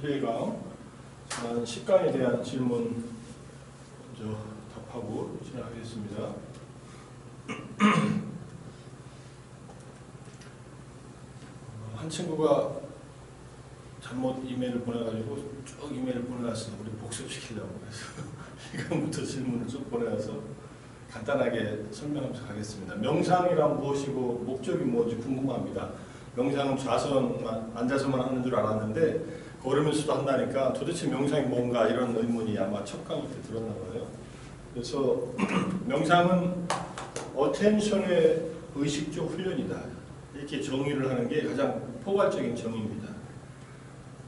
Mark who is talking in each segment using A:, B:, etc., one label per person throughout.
A: 11강 지난 10강에 대한 질문 먼저 답하고 진행하겠습니다. 한 친구가 잘못 이메일을 보내가지고 쭉 이메일을 보내놨어요. 우리 복습시키려고 해서 1강부터 질문을 쭉 보내와서 간단하게 설명하면서 가겠습니다. 명상이란 무엇이고 목적이 무엇인지 궁금합니다. 명상은 좌선 앉아서만 하는 줄 알았는데 걸으면서도 한다니까 도대체 명상이 뭔가 이런 의문이 아마 첫 강의 때 들었나 봐요. 그래서 명상은 어텐션의 의식적 훈련이다. 이렇게 정의를 하는 게 가장 포괄적인 정의입니다.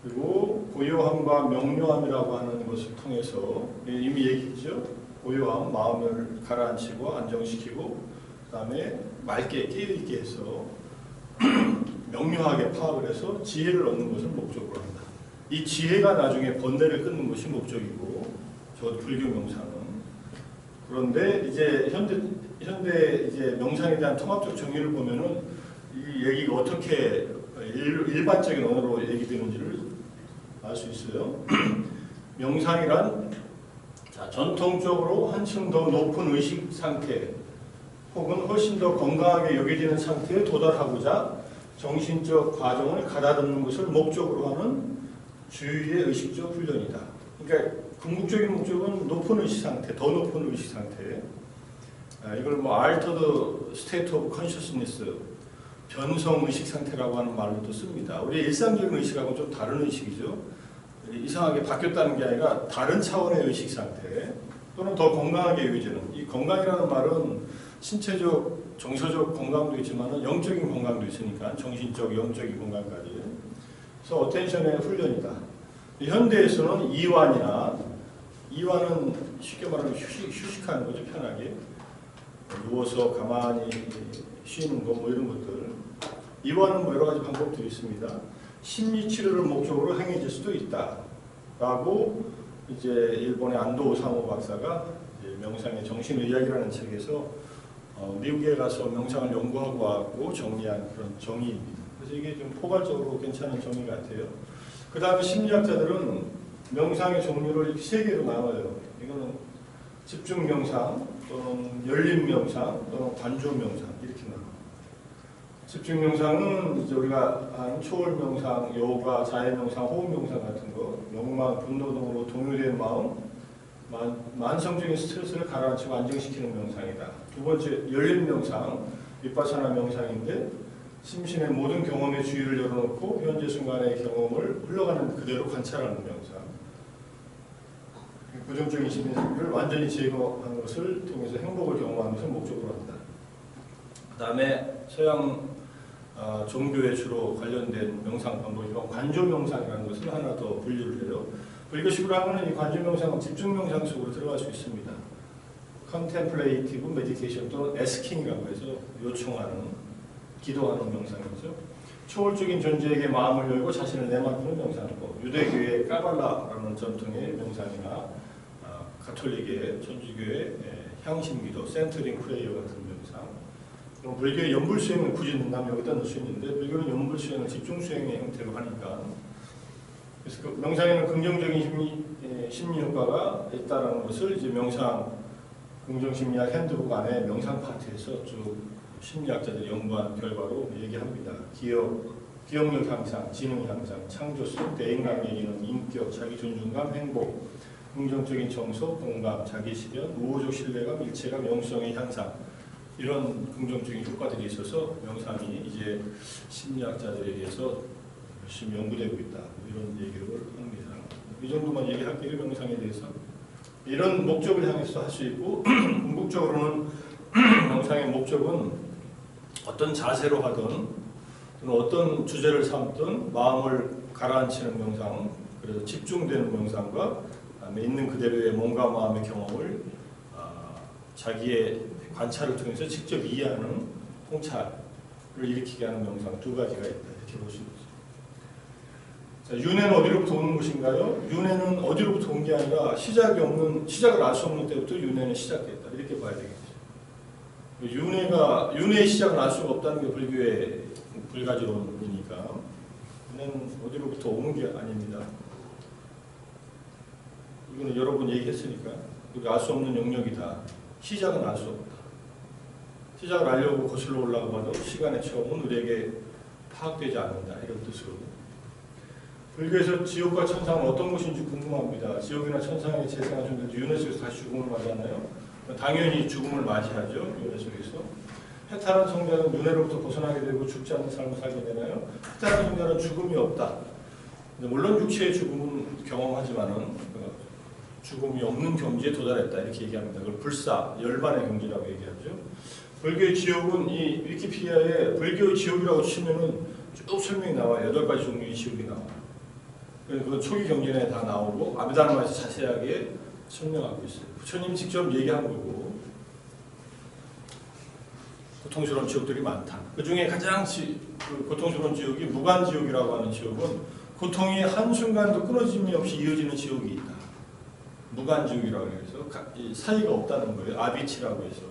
A: 그리고 고요함과 명료함이라고 하는 것을 통해서 이미 얘기했죠. 고요함, 마음을 가라앉히고 안정시키고 그 다음에 맑게 깨어있게 해서 명료하게 파악을 해서 지혜를 얻는 것을 목적으로 한다. 이 지혜가 나중에 번뇌를 끊는 것이 목적이고 저 불교 명상은. 그런데 이제 현대 이제 명상에 대한 통합적 정의를 보면은 이 얘기가 어떻게 일반적인 언어로 얘기되는지를 알 수 있어요. 명상이란 전통적으로 한층 더 높은 의식 상태 혹은 훨씬 더 건강하게 여겨지는 상태에 도달하고자 정신적 과정을 가다듬는 것을 목적으로 하는 주의의 의식적 훈련이다. 그러니까 궁극적인 목적은 높은 의식 상태, 더 높은 의식 상태. 이걸 뭐 altered state of consciousness, 변성 의식 상태라고 하는 말로도 씁니다. 우리 일상적인 의식하고 좀 다른 의식이죠. 이상하게 바뀌었다는 게 아니라 다른 차원의 의식 상태 또는 더 건강하게 여겨지는. 이 건강이라는 말은 신체적, 정서적 건강도 있지만 영적인 건강도 있으니까 정신적, 영적인 건강까지. 그래서 어텐션의 훈련이다. 현대에서는 이완은 쉽게 말하면 휴식하는 거죠. 편하게 누워서 가만히 쉬는 거 뭐 이런 것들. 이완은 뭐 여러 가지 방법들이 있습니다. 심리치료를 목적으로 행해질 수도 있다 라고 이제 일본의 안도 오사무 박사가 이제 명상의 정신의학이라는 책에서 미국에 가서 명상을 연구하고 왔고 정리한 그런 정의입니다. 그래서 이게 좀 포괄적으로 괜찮은 정의 같아요. 그 다음에 심리학자들은 명상의 종류를 세 개로 나눠요. 이거는 집중 명상 또는 열림 명상 또는 관조 명상 이렇게 나눠요. 집중 명상은 이제 우리가 하는 초월 명상, 요가, 자해 명상, 호흡 명상 같은 거, 욕망, 분노 등으로 동요된 마음, 만성적인 스트레스를 가라앉히고 안정시키는 명상이다. 두 번째, 열림 명상, 윗바사나 명상인데 심신의 모든 경험에 주의를 열어놓고 현재 순간의 경험을 흘러가는 그대로 관찰하는 명상. 부정적인 심리를 완전히 제거하는 것을 통해서 행복을 경험하는 것을 목적으로 한다. 그 다음에 서양 종교에 주로 관련된 명상 방법이고 관조 명상이라는 것을 하나 더 분류를 해요. 불교식으로 하면 이 관조 명상은 집중 명상 속으로 들어갈 수 있습니다. 컨템플레이티브 메디테이션 또는 에스킹이라고 해서 요청하는 기도하는 명상이죠. 초월적인 존재에게 마음을 열고 자신을 내맡기는 명상이고 유대교의 까발라라는 전통의 명상이나 가톨릭의 천주교의 향신기도, 센터링 프레이어 같은 명상. 그럼 불교의 연불수행은 굳이 넣는다면 여기다 넣을 수 있는데 불교는 연불수행은 집중수행의 형태로 하니까 그래서 그 명상에는 긍정적인 심리 효과가 있다는 것을 이제 명상 긍정심리학 핸드북 안에 명상 파트에서 쭉 심리학자들이 연구한 결과로 얘기합니다. 기억력 향상, 지능 향상, 창조성, 대인관계 기능, 인격, 자기 존중감, 행복, 긍정적인 정서, 공감, 자기 실현, 우호적 신뢰감, 일체감, 영성의 향상 이런 긍정적인 효과들이 있어서 명상이 이제 심리학자들에 의해서 열심히 연구되고 있다 이런 얘기를 합니다. 이 정도만 얘기할게요. 명상에 대해서 이런 목적을 향해서 할 수 있고 궁극적으로는 명상의 목적은 어떤 자세로 하든 어떤 주제를 삼든 마음을 가라앉히는 명상, 그래서 집중되는 명상과 그다음에 있는 그대로의 몸과 마음의 경험을 자기의 관찰을 통해서 직접 이해하는 통찰을 일으키게 하는 명상 두 가지가 있다 이렇게 볼 수 있습니다. 윤회는 어디로부터 오는 것인가요? 윤회는 어디로부터 온 게 아니라 시작을 알 수 없는 때부터 윤회는 시작됐다 이렇게 봐야 되겠죠. 윤회의 시작을 알 수가 없다는 게 불교의 불가지론이니까 윤회는 어디로부터 오는 게 아닙니다. 이거는 여러 번 얘기했으니까 우리가 알 수 없는 영역이다. 시작은 알 수 없다. 시작을 알려고 거슬러 올라가 봐도 시간의 처음은 우리에게 파악되지 않는다. 이런 뜻으로. 불교에서 지옥과 천상은 어떤 것인지 궁금합니다. 지옥이나 천상에 재생한 존재들 윤회 속에서 다시 죽음을 맞이하나요? 당연히 죽음을 맞이하죠. 윤회 속에서. 해탈한 성자는 윤회로부터 벗어나게 되고 죽지 않는 삶을 살게 되나요? 해탈한 성자는 죽음이 없다. 물론 육체의 죽음은 경험하지만은 죽음이 없는 경지에 도달했다. 이렇게 얘기합니다. 그걸 불사, 열반의 경지라고 얘기하죠. 불교의 지옥은 이 위키피디아에 불교의 지옥이라고 치면은 쭉 설명이 나와요. 8가지 종류의 지옥이 나와요. 그건 초기 경전에 다 나오고 아비달마에서 자세하게 설명하고 있어요. 부처님이 직접 얘기한 거고 고통스러운 지옥들이 많다. 그 중에 가장 고통스러운 지옥이 무간지옥이라고 하는 지옥은 고통이 한순간도 끊어짐이 없이 이어지는 지옥이 있다. 무간지옥이라고 해서 사이가 없다는 거예요. 아비치라고 해서.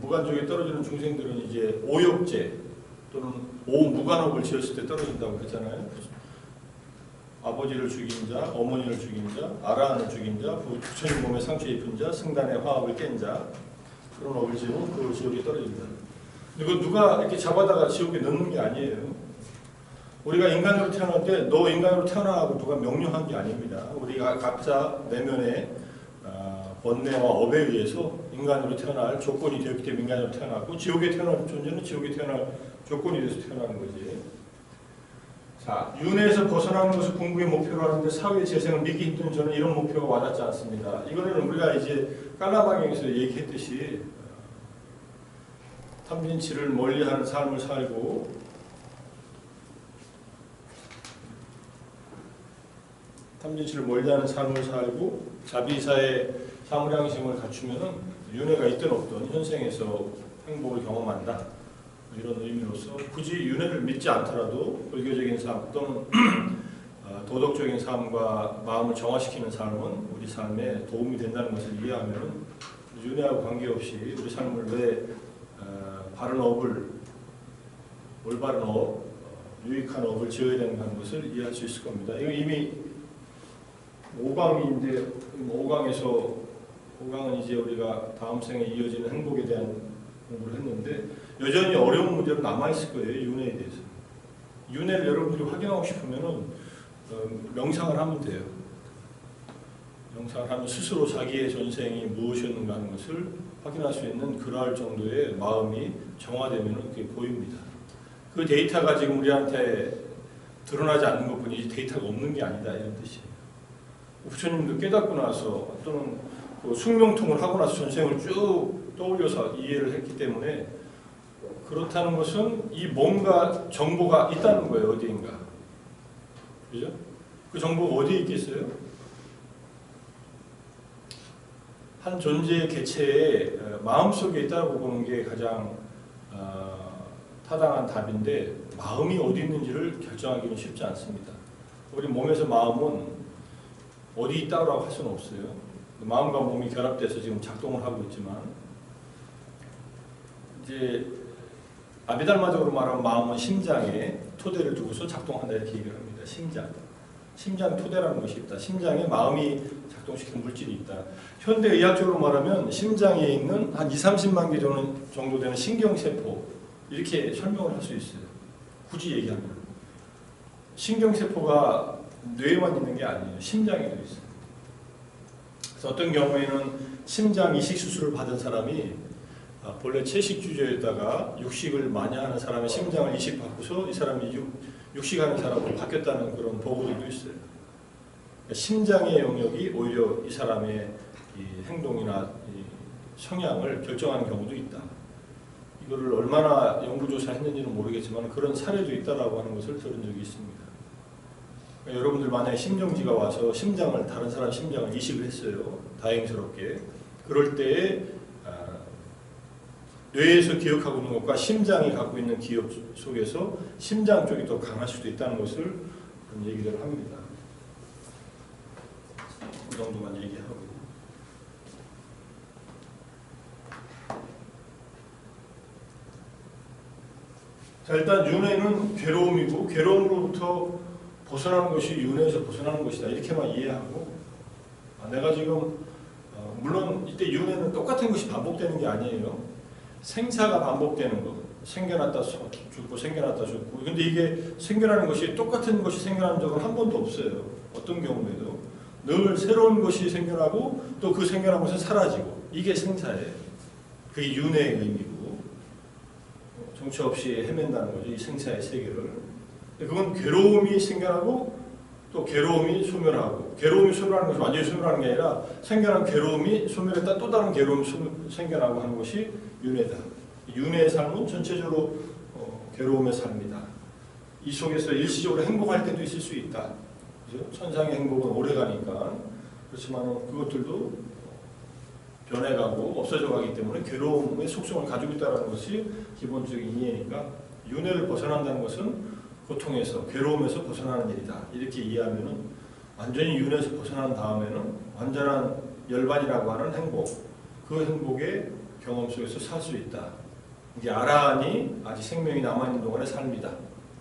A: 무간지옥에 떨어지는 중생들은 이제 오욕제 또는 오무간업을 지었을 때 떨어진다고 했잖아요. 아버지를 죽인 자, 어머니를 죽인 자, 아라한을 죽인 자, 부처님 몸에 상처 입힌 자, 승단의 화합을 깬 자, 그런 업을 지으면 그 지옥에 떨어진다. 그리고 누가 이렇게 잡아다가 지옥에 넣는 게 아니에요. 우리가 인간으로 태어날 때 너 인간으로 태어나고 누가 명령한 게 아닙니다. 우리가 각자 내면의 번뇌와 업에 의해서 인간으로 태어날 조건이 되었기 때문에 인간으로 태어났고 지옥에 태어날 존재는 지옥에 태어날 조건이 돼서 태어나는 거지. 자, 윤회에서 벗어나는 것을 궁극의 목표로 하는데 사회 재생을 믿기 힘든 저는 이런 목표가 와닿지 않습니다. 이거는 우리가 이제 깔라방에서 얘기했듯이 탐진치를 멀리하는 삶을 살고 탐진치를 멀리하는 삶을 살고 자비사의 사무량심을 갖추면은 윤회가 있든 없든 현생에서 행복을 경험한다. 이런 의미로서 굳이 윤회를 믿지 않더라도 불교적인 삶 또는 도덕적인 삶과 마음을 정화시키는 삶은 우리 삶에 도움이 된다는 것을 이해하면 윤회하고 관계없이 우리 삶을 왜 바른 업을 올바른 업, 유익한 업을 지어야 되는가 하는 것을 이해할 수 있을 겁니다. 이거 이미 5강인데 5강은 이제 우리가 다음 생에 이어지는 행복에 대한 공부를 했는데 여전히 어려운 문제로 남아있을 거예요. 윤회에 대해서. 윤회를 여러분들이 확인하고 싶으면 명상을 하면 돼요. 명상을 하면 스스로 자기의 전생이 무엇이었는가 하는 것을 확인할 수 있는 그러할 정도의 마음이 정화되면 그게 보입니다. 그 데이터가 지금 우리한테 드러나지 않는 것뿐이지 데이터가 없는 게 아니다 이런 뜻이에요. 부처님도 깨닫고 나서 또는 그 숙명통을 하고 나서 전생을 쭉 떠올려서 이해를 했기 때문에 그렇다는 것은 이 뭔가 정보가 있다는 거예요. 어디인가. 그죠? 그 정보가 어디에 있겠어요? 한 존재의 개체의 마음속에 있다고 보는 게 가장 타당한 답인데 마음이 어디 있는지를 결정하기는 쉽지 않습니다. 우리 몸에서 마음은 어디 있다고 할 수는 없어요. 마음과 몸이 결합돼서 지금 작동을 하고 있지만 이제 아비달마적으로 말하면 마음은 심장에 토대를 두고서 작동한다 이렇게 얘기를 합니다. 심장 토대라는 것이 있다. 심장에 마음이 작동시키는 물질이 있다. 현대의학적으로 말하면 심장에 있는 한 20-30만 개 정도 되는 신경세포 이렇게 설명을 할 수 있어요. 굳이 얘기하면 신경세포가 뇌에만 있는 게 아니에요. 심장에도 있어요. 그래서 어떤 경우에는 심장 이식 수술을 받은 사람이 본래 채식주의자였다가 육식을 많이 하는 사람의 심장을 이식받고서 이 사람이 육식하는 사람으로 바뀌었다는 그런 보고들도 있어요. 심장의 영역이 오히려 이 사람의 이 행동이나 이 성향을 결정하는 경우도 있다. 이거를 얼마나 연구조사했는지는 모르겠지만 그런 사례도 있다라고 하는 것을 들은 적이 있습니다. 그러니까 여러분들 만약에 심정지가 와서 다른 사람 심장을 이식을 했어요. 다행스럽게. 그럴 때에 뇌에서 기억하고 있는 것과 심장이 갖고 있는 기억 속에서 심장 쪽이 더 강할 수도 있다는 것을 그런 얘기를 합니다. 그 정도만 얘기하고. 자, 일단 윤회는 괴로움이고 괴로움으로부터 벗어나는 것이 윤회에서 벗어나는 것이다. 이렇게만 이해하고 내가 지금 물론 이때 윤회는 똑같은 것이 반복되는 게 아니에요. 생사가 반복되는 거. 생겨났다 죽고 생겨났다 죽고. 근데 이게 생겨나는 것이 똑같은 것이 생겨나는 적은 한 번도 없어요. 어떤 경우에도 늘 새로운 것이 생겨나고 또 그 생겨난 것은 사라지고. 이게 생사예요. 그게 윤회의 의미고 정처 없이 헤맨다는 거죠. 이 생사의 세계를. 그건 괴로움이 생겨나고 또 괴로움이 소멸하고, 괴로움이 소멸하는 것이 완전히 소멸하는 게 아니라 생겨난 괴로움이 소멸했다 또 다른 괴로움이 생겨나고 하는 것이 윤회다. 윤회의 삶은 전체적으로 괴로움의 삶이다. 이 속에서 일시적으로 행복할 때도 있을 수 있다. 그죠? 천상의 행복은 오래가니까. 그렇지만 그것들도 변해가고 없어져가기 때문에 괴로움의 속성을 가지고 있다는 것이 기본적인 이해니까 윤회를 벗어난다는 것은 고통에서, 괴로움에서 벗어나는 일이다. 이렇게 이해하면은 완전히 윤회에서 벗어난 다음에는 완전한 열반이라고 하는 행복, 그 행복의 경험 속에서 살 수 있다. 이게 아라한이 아직 생명이 남아있는 동안의 삶이다.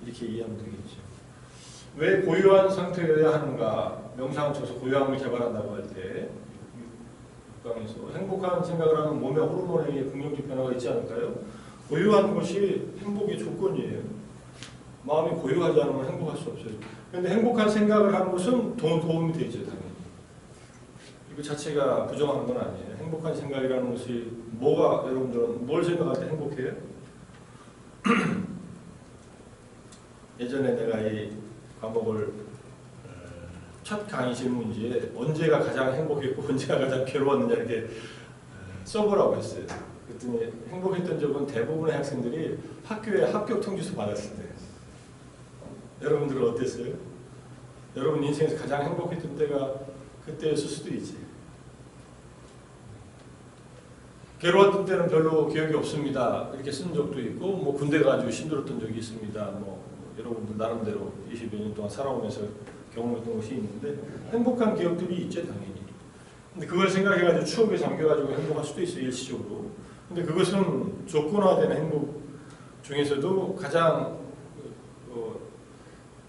A: 이렇게 이해하면 되겠죠. 왜 고요한 상태여야 하는가? 명상을 쳐서 고요함을 개발한다고 할 때 육강에서 행복한 생각을 하면 몸의 호르몬에 긍정적 변화가 있지 않을까요? 고요한 것이 행복의 조건이에요. 마음이 고요하지 않으면 행복할 수 없어요. 그런데 행복한 생각을 하는 것은 도움이 되죠, 당연히. 이거 자체가 부정하는 건 아니에요. 행복한 생각이라는 것이 뭐가, 여러분들은 뭘 생각할 때 행복해요? 예전에 내가 이 과목을 첫 강의 질문지에 언제가 가장 행복했고 언제가 가장 괴로웠느냐 이렇게 써보라고 했어요. 그랬더니 행복했던 적은 대부분의 학생들이 학교에 합격 통지서 받았을 때. 여러분들은 어땠어요? 여러분 인생에서 가장 행복했던 때가 그때였을 수도 있지. 괴로웠던 때는 별로 기억이 없습니다. 이렇게 쓴 적도 있고, 뭐 군대 가지고 힘들었던 적이 있습니다. 뭐 여러분들 나름대로 20여 년 동안 살아오면서 경험했던 것이 있는데 행복한 기억들이 있죠, 당연히. 근데 그걸 생각해가지고 추억에 잠겨가지고 행복할 수도 있어요, 일시적으로. 근데 그것은 조건화된 행복 중에서도 가장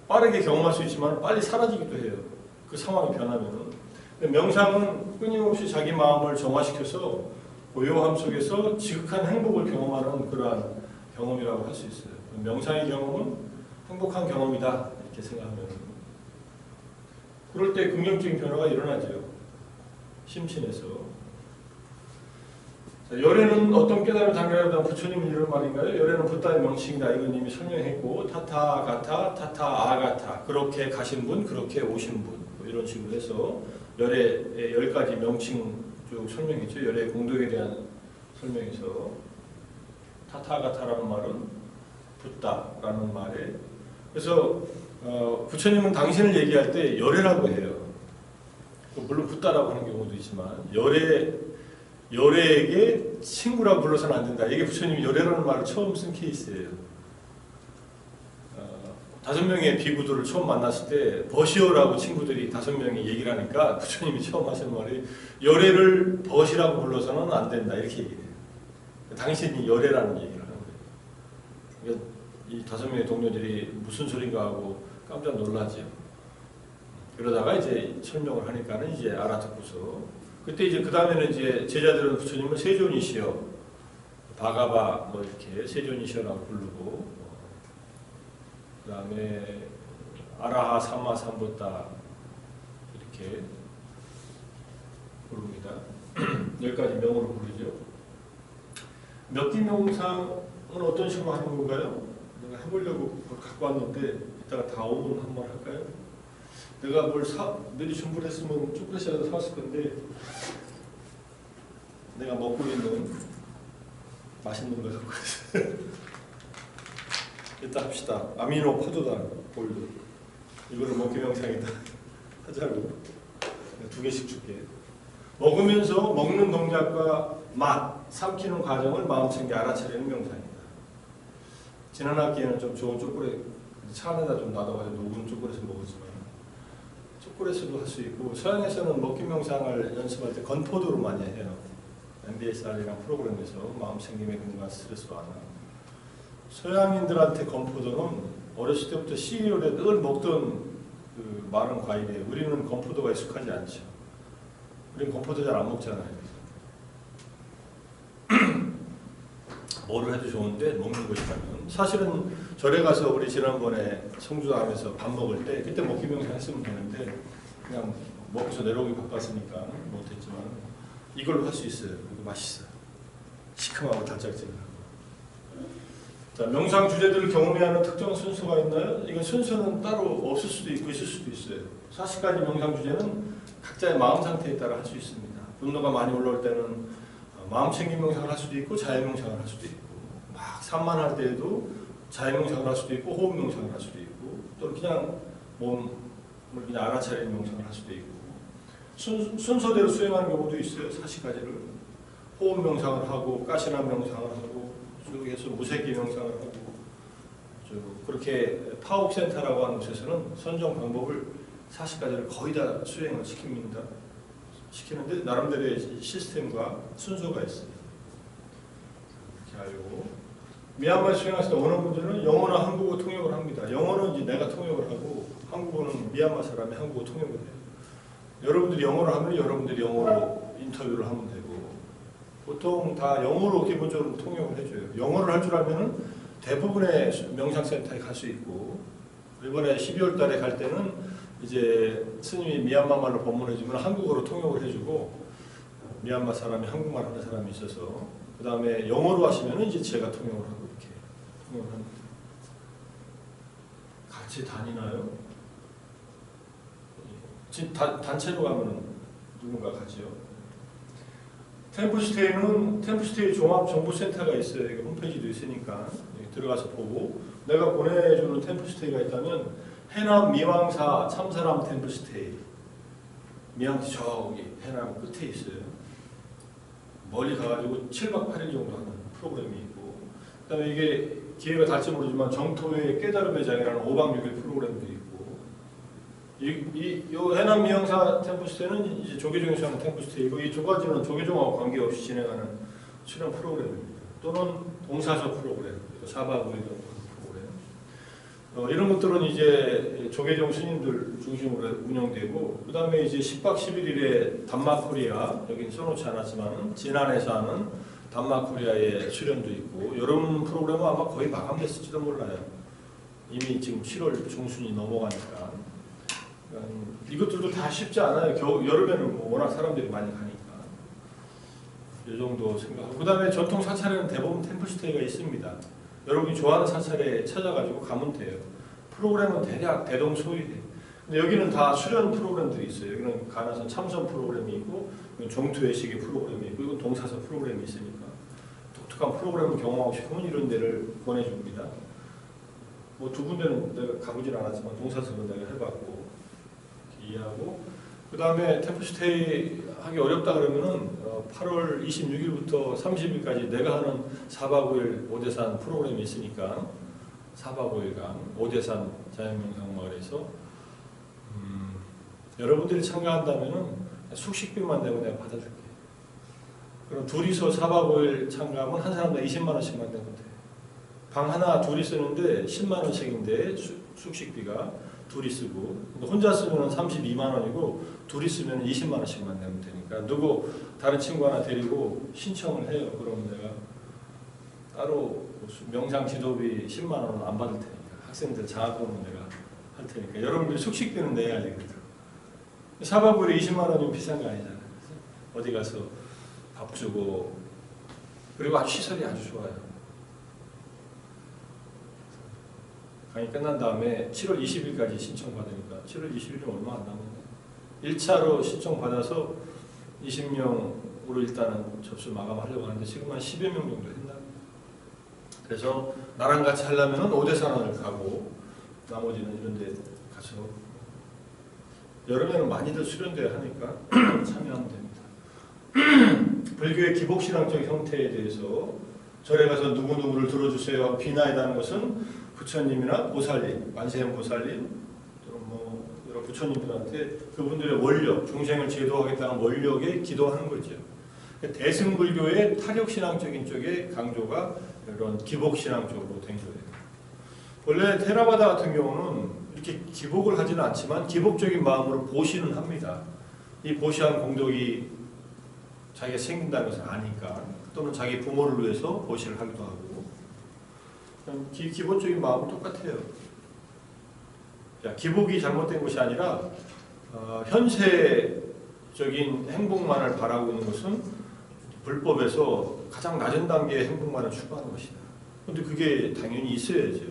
A: 빠르게 경험할 수 있지만 빨리 사라지기도 해요. 그 상황이 변하면은. 명상은 끊임없이 자기 마음을 정화시켜서 고요함 속에서 지극한 행복을 경험하는 그러한 경험이라고 할 수 있어요. 명상의 경험은 행복한 경험이다 이렇게 생각하면 그럴 때 긍정적인 변화가 일어나죠. 심신에서. 자, 열애는 어떤 깨달음을 당겨내다 부처님이 이런 말인가요? 열애는 붓다의 명칭이다. 이건 이미 설명했고 타타가타, 타타아가타 그렇게 가신 분, 그렇게 오신 분 뭐 이런 식으로 해서 열애의 10가지 명칭 쭉 설명했죠. 열애의 공덕에 대한 설명에서 타타가타라는 말은 붓다라는 말에 그래서 부처님은 당신을 얘기할 때 열애라고 해요. 물론 붓다라고 하는 경우도 있지만 열애에게 친구라고 불러서는 안 된다. 이게 부처님이 열애라는 말을 처음 쓴 케이스예요. 5명의 비구들을 처음 만났을 때 버시오라고 친구들이 5명이 얘기를 하니까 부처님이 처음 하신 말이 열애를 버시라고 불러서는 안 된다. 이렇게 얘기해요. 당신이 열애라는 얘기를 하는 거예요. 이 5명의 동료들이 무슨 소린가 하고 깜짝 놀라죠. 그러다가 이제 설명을 하니까는 이제 알아듣고서 그때 이제 그 다음에는 이제 제자들은 부처님을 세존이시여, 바가바 뭐 이렇게 세존이시여라고 부르고, 그 다음에 아라하 삼마 삼부타 이렇게 부릅니다. 10가지 명으로 부르죠. 몇기 명상은 어떤 식으로 하는 건가요? 내가 해보려고 갖고 왔는데 이따가 다 오면 한번 할까요? 내가 뭘 미리 준비를 했으면 초콜릿이라도 사왔을 건데 내가 먹고 있는 맛있는 거 갖고 왔어요. 일단 합시다. 아미노 포도당 골드 이거를 먹기 명상이다 하자고 2개씩 줄게. 먹으면서 먹는 동작과 맛, 삼키는 과정을 마음챙겨 알아차리는 명상입니다. 지난 학기에는 좀 좋은 초콜릿 차 안에다 좀 놔둬가지고 녹은 초콜릿을 먹었지만 초콜릿으로 할 수 있고 서양에서는 먹기 명상을 연습할 때 건포도로 많이 해요. MBSR이랑 프로그램에서 마음챙김에 근간 스트레스 완화. 서양인들한테 건포도는 어렸을 때부터 시리얼에 늘 먹던 그 많은 과일이에요. 우리는 건포도가 익숙하지 않죠. 우리는 건포도 잘 안 먹잖아요. 뭐를 해도 좋은데 먹는 것이라면 사실은 절에 가서 우리 지난번에 성주하면서 밥 먹을 때 그때 먹기 명상 했으면 되는데 그냥 먹고서 내려오기 바빴으니까 못했지만 이걸로 할 수 있어요. 이거 맛있어요. 시큼하고 달짝지근하고. 자, 명상 주제들을 경험해야 하는 특정 순서가 있나요? 이건 순서는 따로 없을 수도 있고 있을 수도 있어요. 40가지 명상 주제는 각자의 마음 상태에 따라 할 수 있습니다. 분노가 많이 올라올 때는 마음 챙김 명상을 할 수도 있고 자연 명상을 할 수도 있고 막 산만할 때에도 자연 명상을 할 수도 있고 호흡 명상을 할 수도 있고 또 그냥 몸을 그냥 알아차리는 명상을 할 수도 있고 순서대로 수행하는 경우도 있어요. 40가지를 호흡 명상을 하고 가시나 명상을 하고 쭉 해서 무색기 명상을 하고 그렇게 파옥센터라고 하는 곳에서는 선정 방법을 40가지를 거의 다 수행을 시키는데 나름대로의 시스템과 순서가 있습니다. 이렇게 알고 미얀마 수행하실 때 어느 분들은 영어나 한국어 통역을 합니다. 영어는 이제 내가 통역을 하고 한국어는 미얀마 사람이 한국어 통역을 해요. 여러분들이 영어를 하면 여러분들이 영어로 인터뷰를 하면 되고 보통 다 영어로 기본적으로 통역을 해줘요. 영어를 할 줄 알면은 대부분의 명상센터에 갈 수 있고 이번에 12월 달에 갈 때는 이제 스님이 미얀마 말로 법문해주면 한국어로 통역을 해주고 미얀마 사람이 한국말 하는 사람이 있어서 그 다음에 영어로 하시면 이제 제가 통역을 하고 이렇게 통역을 합니다. 같이 다니나요? 단체로 가면 누군가 가지요. 템플스테이는 템플스테이 종합정보센터가 있어요. 이거 홈페이지도 있으니까 들어가서 보고 내가 보내주는 템플스테이가 있다면 해남 미왕사 참사람 템플스테이 미왕사 저기 해남 끝에 있어요. 멀리 가가지고 7박 8일 정도 하는 프로그램이 있고 그 다음에 이게 기회가 닿을지 모르지만 정토의 깨달음의 장이라는 5박 6일 프로그램도 있고 이 해남 미왕사 템플스테이는 이제 조계종에서 하는 템플스테이고 이 두 가지는 조계종하고 관계없이 진행하는 수련 프로그램입니다. 또는 동사서 프로그램 4박 5일 이런 것들은 이제 조계종 스님들 중심으로 운영되고 그 다음에 이제 10박 11일에 단마코리아 여기는 써놓지 않았지만 진안에서 하는 단마코리아의 수련도 있고 이런 프로그램은 아마 거의 마감됐을지도 몰라요. 이미 지금 7월 중순이 넘어가니까 이것들도 다 쉽지 않아요. 여름에는 뭐 워낙 사람들이 많이 가니까 이 정도 생각하고 그 다음에 전통 사찰에는 대부분 템플스테이가 있습니다. 여러분이 좋아하는 사찰에 찾아가지고 가면 돼요. 프로그램은 대략 대동소이해요. 근데 여기는 다 수련 프로그램들이 있어요. 여기는 가나선 참선 프로그램이 있고 종투외식의 프로그램이 있고 이건 동사서 프로그램이 있으니까 독특한 프로그램을 경험하고 싶으면 이런 데를 보내줍니다. 뭐 두 군데는 내가 가보진 않았지만 동사서는 내가 해봤고 이해하고 그 다음에 템플스테이 하기 어렵다 그러면은 8월 26일부터 30일까지 내가 하는 4박 5일 오대산 프로그램이 있으니까 4박 5일간 오대산 자연명상마을에서 여러분들이 참가한다면은 숙식비만 내고 내가 받아줄게. 그럼 둘이서 4박 5일 참가하면 한 사람당 20만 원씩만 내면 돼. 방 하나 둘이 쓰는데 10만 원씩인데 숙식비가 둘이 쓰고 혼자 쓰면 32만 원이고 둘이 쓰면 20만 원씩만 내면 되니까 누구 다른 친구 하나 데리고 신청을 해요. 그러면 내가 따로 명상 지도비 10만 원은 안 받을 테니까 학생들 장학금은 내가 할 테니까 여러분들 숙식비는 내야 되거든. 4박 5일에 20만 원이면 비싼 거 아니잖아요. 어디 가서 밥 주고 그리고 시설이 아주 좋아요. 강의 끝난 다음에 7월 20일까지 신청받으니까 7월 20일이면 얼마 안 남았네. 1차로 신청받아서 20명으로 일단은 접수 마감하려고 하는데 지금 한 10여 명 정도 했나? 그래서 나랑 같이 하려면 오대산을 가고 나머지는 이런 데 가서 여름에는 많이들 수련돼야 하니까 참여하면 됩니다. 불교의 기복신앙적 형태에 대해서 절에 가서 누구누구를 들어주세요 비나이다는 것은 부처님이나 보살님, 만세현 보살님 또는 뭐 여러 부처님들한테 그분들의 원력, 중생을 제도하겠다는 원력에 기도하는 거죠. 대승불교의 타격신앙적인 쪽의 강조가 이런 기복신앙 쪽으로 된 거예요. 원래 테라바다 같은 경우는 이렇게 기복을 하지는 않지만 기복적인 마음으로 보시는 합니다. 이 보시한 공덕이 자기가 생긴다는 것을 아니까, 또는 자기 부모를 위해서 보시를 하기도 하고, 기본적인 마음은 똑같아요. 기복이 잘못된 것이 아니라 현세적인 행복만을 바라고 있는 것은 불법에서 가장 낮은 단계의 행복만을 추구하는 것이다. 그런데 그게 당연히 있어야죠.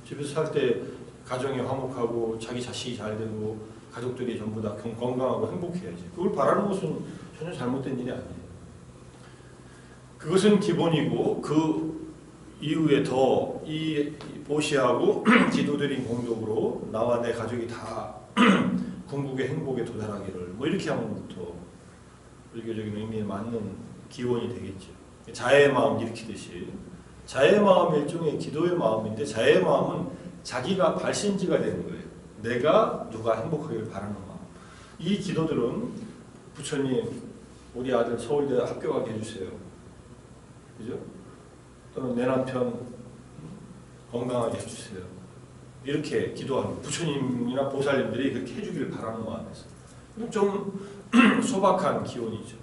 A: 집에서 살 때 가정이 화목하고 자기 자식이 잘 되고 가족들이 전부 다 건강하고 행복해야지. 그걸 바라는 것은 전혀 잘못된 일이 아니에요. 그것은 기본이고, 그 이후에 더 이 보시하고 지도드린 공덕으로 나와 내 가족이 다 궁극의 행복에 도달하기를, 뭐 이렇게 하면부터 불교적인 의미에 맞는 기원이 되겠죠. 자애의 마음 일으키듯이, 자애의 마음이 일종의 기도의 마음인데, 자애의 마음은 자기가 발신지가 되는 거예요. 내가 누가 행복하기를 바라는 마음. 이 기도들은 부처님, 우리 아들 서울대 합격하게 해주세요. 그죠? 또는 내 남편 건강하게 해주세요. 이렇게 기도하는, 부처님이나 보살님들이 그렇게 해주기를 바라는 마음에서. 좀 소박한 기원이죠.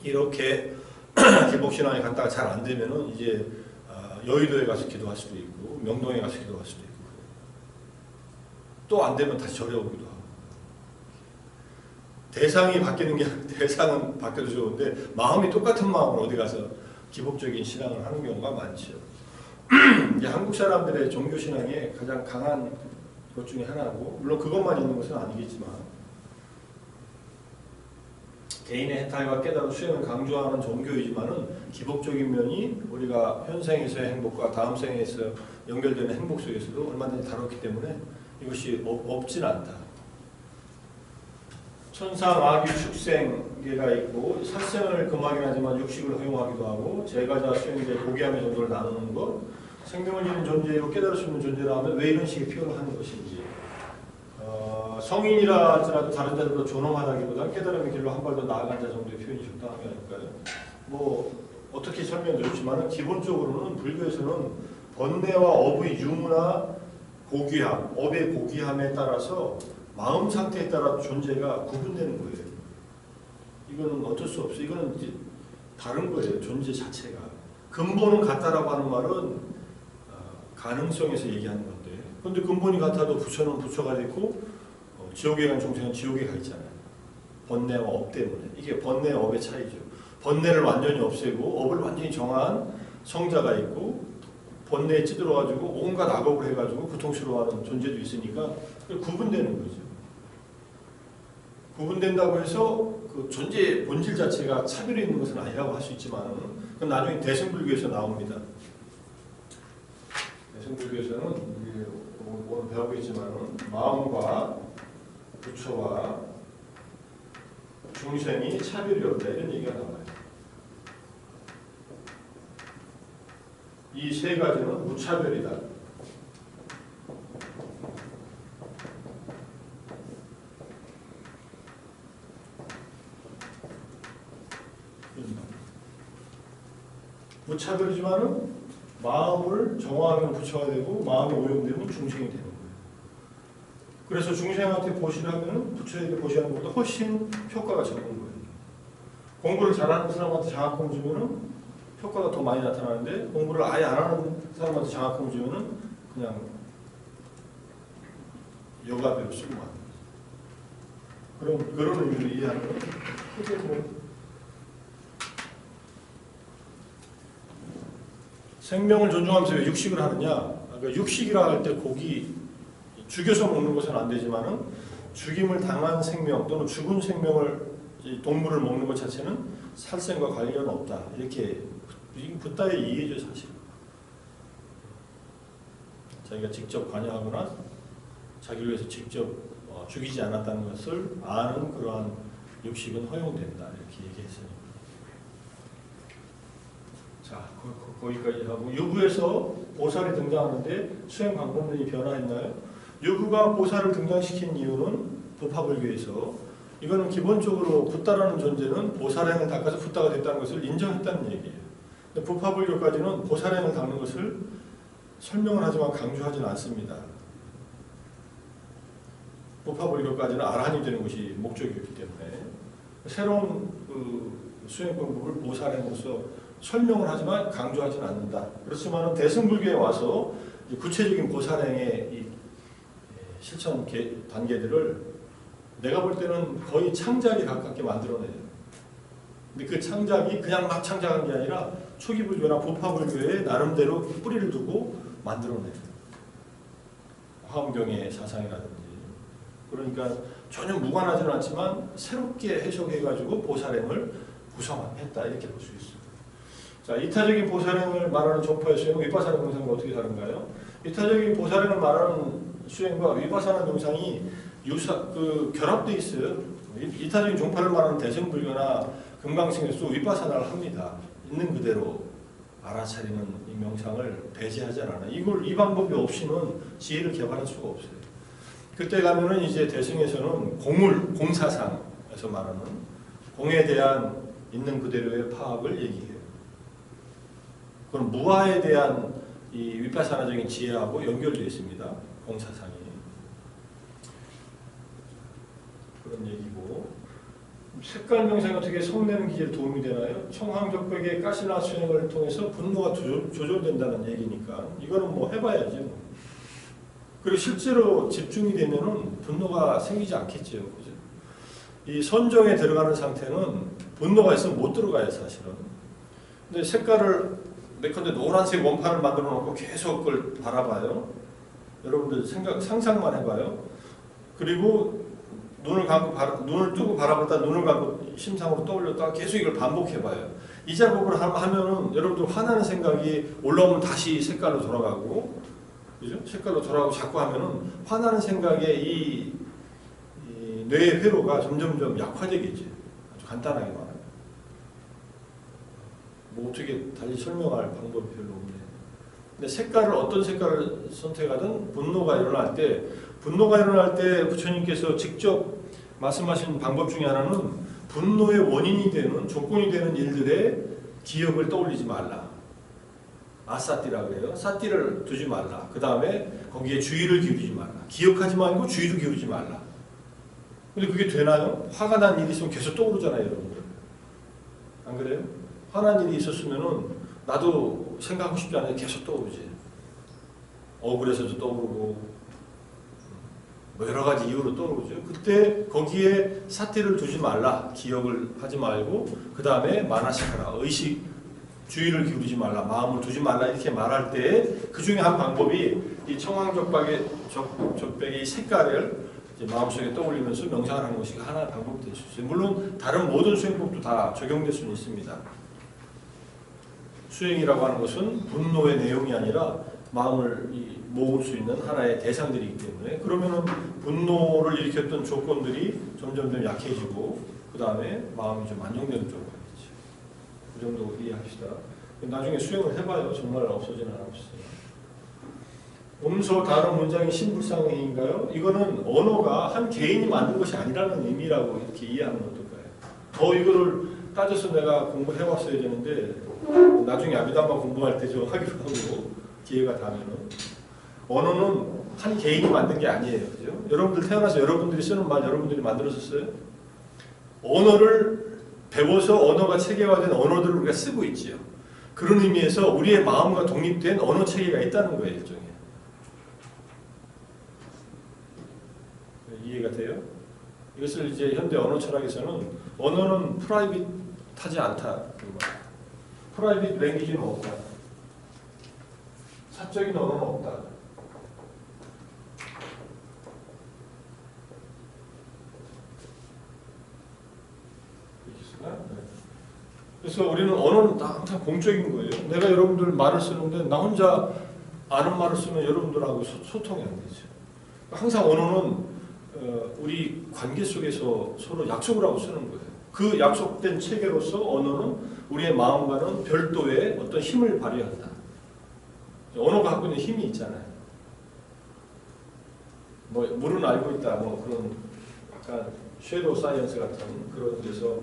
A: 이렇게 기복신앙에 갔다가 잘 안 되면은 이제 여의도에 가서 기도할 수도 있고, 명동에 가서 기도할 수도 있고, 또 안 되면 다시 절에 오기도 하고. 대상이 바뀌는 게, 대상은 바뀌어도 좋은데 마음이 똑같은 마음으로 어디 가서 기복적인 신앙을 하는 경우가 많죠. 이제 한국 사람들의 종교 신앙에 가장 강한 것 중에 하나고, 물론 그것만 있는 것은 아니겠지만, 개인의 해탈과 깨달음 수행을 강조하는 종교이지만은 기복적인 면이 우리가 현생에서의 행복과 다음 생에서 연결되는 행복 속에서도 얼마든지 다뤘기 때문에 이것이 없진 않다. 천상, 아귀, 축생계가 있고, 살생을 금하긴 하지만 육식을 허용하기도 하고, 제가자, 수행제, 고기함의 정도를 나누는 것, 생명을 지닌 존재로 깨달을 수 있는 존재라면 왜 이런 식의 표현을 하는 것인지, 성인이라 할지라도 다른 자들보다 존엄하다기보다 깨달음의 길로 한 발 더 나아간 자 정도의 표현이 적당한 게 아닐까요? 뭐 어떻게 설명드렸지만 기본적으로는 불교에서는 번뇌와 업의 유무나 고귀함, 업의 고귀함에 따라서 마음 상태에 따라 존재가 구분되는 거예요. 이거는 어쩔 수 없어요. 이거는 이제 다른 거예요. 존재 자체가. 근본은 같다라고 하는 말은 가능성에서 얘기하는 건데, 그런데 근본이 같아도 부처는 부처가 됐고 지옥에 간众生은 지옥에 가 있잖아요. 번뇌와 업 때문에. 이게 번뇌와 업의 차이죠. 번뇌를 완전히 없애고 업을 완전히 정한 성자가 있고, 번뇌에 찌들어가지고 온갖 악업을 해가지고 고통스러워하는 존재도 있으니까 구분되는 거죠. 구분된다고 해서 그 존재의 본질 자체가 차별이 있는 것은 아니라고 할 수 있지만, 그건 나중에 대승불교에서 나옵니다. 대승불교에서는 오늘 배우겠지만 마음과 부처와 중생이 차별이 없다, 이런 얘기가 나와요. 이 세 가지는 무차별이다. 무차별이지만은 마음을 정화하면 부처가 되고, 마음이 오염되면 중생이 되는 거예요. 그래서 중생한테 보시를 하면 부처에게 보시하는 것보다 훨씬 효과가 적은 거예요. 공부를 잘하는 사람한테 장학금 주면은 효과가 더 많이 나타나는데, 공부를 아예 안 하는 사람한테 장학금 주면은 그냥 여가대로 쓰고 마는 거죠. 그런 의미로 이해하는 거예요. 생명을 존중하면서 왜 육식을 하느냐? 그러니까 육식이라 할 때 고기 죽여서 먹는 것은 안 되지만은, 죽임을 당한 생명 또는 죽은 생명을, 동물을 먹는 것 자체는 살생과 관련 없다. 이렇게 붓다의 이해죠, 사실. 자기가 직접 관여하거나 자기를 위해서 직접 죽이지 않았다는 것을 아는 그러한 육식은 허용된다, 이렇게 얘기했으니까. 자, 거기까지 하고, 유구에서 보살이 등장하는데 수행 방법론이 변화했나요? 유구가 보살을 등장시킨 이유는 부파불교에서, 이거는 기본적으로 붓다라는 존재는 보살행을 닦아서 붓다가 됐다는 것을 인정했다는 얘기예요. 근데 부파불교까지는 보살행을 닦는 것을 설명을 하지만 강조하지는 않습니다. 보파불교까지는 아라한이 되는 것이 목적이었기 때문에 새로운 수행법을 보살행으로서 설명을 하지만 강조하지는 않는다. 그렇지만 대승불교에 와서 구체적인 보살행의 이 실천 단계들을 내가 볼 때는 거의 창작에 가깝게 만들어내요. 근데 그 창작이 그냥 막 창작한 게 아니라 초기 불교나 보파불교에 나름대로 뿌리를 두고 만들어내요. 화엄경의 사상이라든지. 그러니까 전혀 무관하지는 않지만 새롭게 해석해가지고 보살행을 구성했다 이렇게 볼 수 있습니다. 자, 이타적인 보살행을 말하는 종파의 수행은 위파사나 명상과 어떻게 다른가요? 이타적인 보살행을 말하는 수행과 위파사나 명상이 결합되어 있어요. 이타적인 종파를 말하는 대승불교나 금강승에서도 위파사나를 합니다. 있는 그대로 알아차리는 이 명상을 배제하지 않아요. 이 방법이 없이는 지혜를 개발할 수가 없어요. 그때 가면은 이제 대승에서는 공사상에서 말하는 공에 대한 있는 그대로의 파악을 얘기해요. 그건 무아에 대한 이 위파사나적인 지혜하고 연결되어 있습니다. 공사상이. 그런 얘기고. 색깔 명상이 어떻게 성내는 기제에 도움이 되나요? 청황적벽의 가시나 수행을 통해서 분노가 조절된다는 얘기니까 이거는 뭐 해봐야지. 그리고 실제로 집중이 되면은 분노가 생기지 않겠죠. 그죠? 이 선정에 들어가는 상태는 분노가 있으면 못 들어가요, 사실은. 근데 색깔을 예컨대 노란색 원판을 만들어 놓고 계속 그걸 바라봐요. 여러분들 상상만 해봐요. 그리고 눈을 뜨고 바라보다 눈을 감고 심상으로 떠올렸다가 계속 이걸 반복해봐요. 이 작업을 하면은 여러분들 화나는 생각이 올라오면 다시 색깔로 돌아가고, 그죠? 색깔로 돌아가고 자꾸 하면은 화나는 생각의 이 뇌의 회로가 점점점 약화되겠지. 아주 간단하게 말하면. 뭐 어떻게 달리 설명할 방법이 별로 없네. 근데 색깔을 어떤 색깔을 선택하든 분노가 일어날 때 부처님께서 직접 말씀하신 방법 중에 하나는 분노의 원인이 되는 조건이 되는 일들의 기억을 떠올리지 말라. 아사띠라고 해요. 사띠를 두지 말라. 그 다음에 거기에 주의를 기울이지 말라. 기억하지 말고 주의를 기울이지 말라. 근데 그게 되나요? 화가 난 일이 있으면 계속 떠오르잖아요, 여러분들. 안 그래요? 화난 일이 있었으면은 나도 생각하고 싶지 않아요. 계속 떠오르지. 억울해서도 떠오르고 뭐 여러 가지 이유로 떠오르죠. 그때 거기에 사티를 두지 말라. 기억을 하지 말고 그 다음에 만화시켜라. 의식, 주의를 기울이지 말라. 마음을 두지 말라. 이렇게 말할 때 그 중에 한 방법이 이 청황적백의 색깔을 이제 마음속에 떠올리면서 명상을 하는 것이 하나의 방법이 될 수 있어요. 물론 다른 모든 수행법도 다 적용될 수는 있습니다. 수행이라고 하는 것은 분노의 내용이 아니라 마음을 모을 수 있는 하나의 대상들이기 때문에 그러면은 분노를 일으켰던 조건들이 점점 약해지고 그 다음에 마음이 좀 안정되는 쪽으로 가겠죠. 그 정도 이해합시다. 나중에 수행을 해봐요. 정말 없어지는 않았어요. 음소 다른 문장이 신불상행인가요? 이거는 언어가 한 개인이 만든 것이 아니라는 의미라고 이렇게 이해하면 어떨까요? 더 이거를 따져서 내가 공부를 해왔어야 되는데 나중에 아비담마 공부할 때 좀 하기로 하고 기회가 닿으면 언어는 한 개인이 만든 게 아니에요. 그죠? 여러분들 태어나서 여러분들이 쓰는 말 여러분들이 만들어서 써요? 언어를 배워서 언어가 체계화된 언어들을 우리가 쓰고 있지요. 그런 의미에서 우리의 마음과 독립된 언어 체계가 있다는 거예요. 일종의. 이해가 돼요? 이것을 이제 현대 언어 철학에서는 언어는 프라이빗하지 않다. 프라이빗 랭귀지는 없다. 사적인 언어는 없다. 그래서 우리는 언어는 항상 공적인 거예요. 내가 여러분들 말을 쓰는데 나 혼자 아는 말을 쓰면 여러분들하고 소통이 안 되죠. 항상 언어는 우리 관계 속에서 서로 약속을 하고 쓰는 거예요. 그 약속된 체계로서 언어는 우리의 마음과는 별도의 어떤 힘을 발휘한다. 언어가 갖고 있는 힘이 있잖아요. 뭐 물은 알고 있다. 뭐 그런 약간 섀도우 사이언스 같은 그런 데서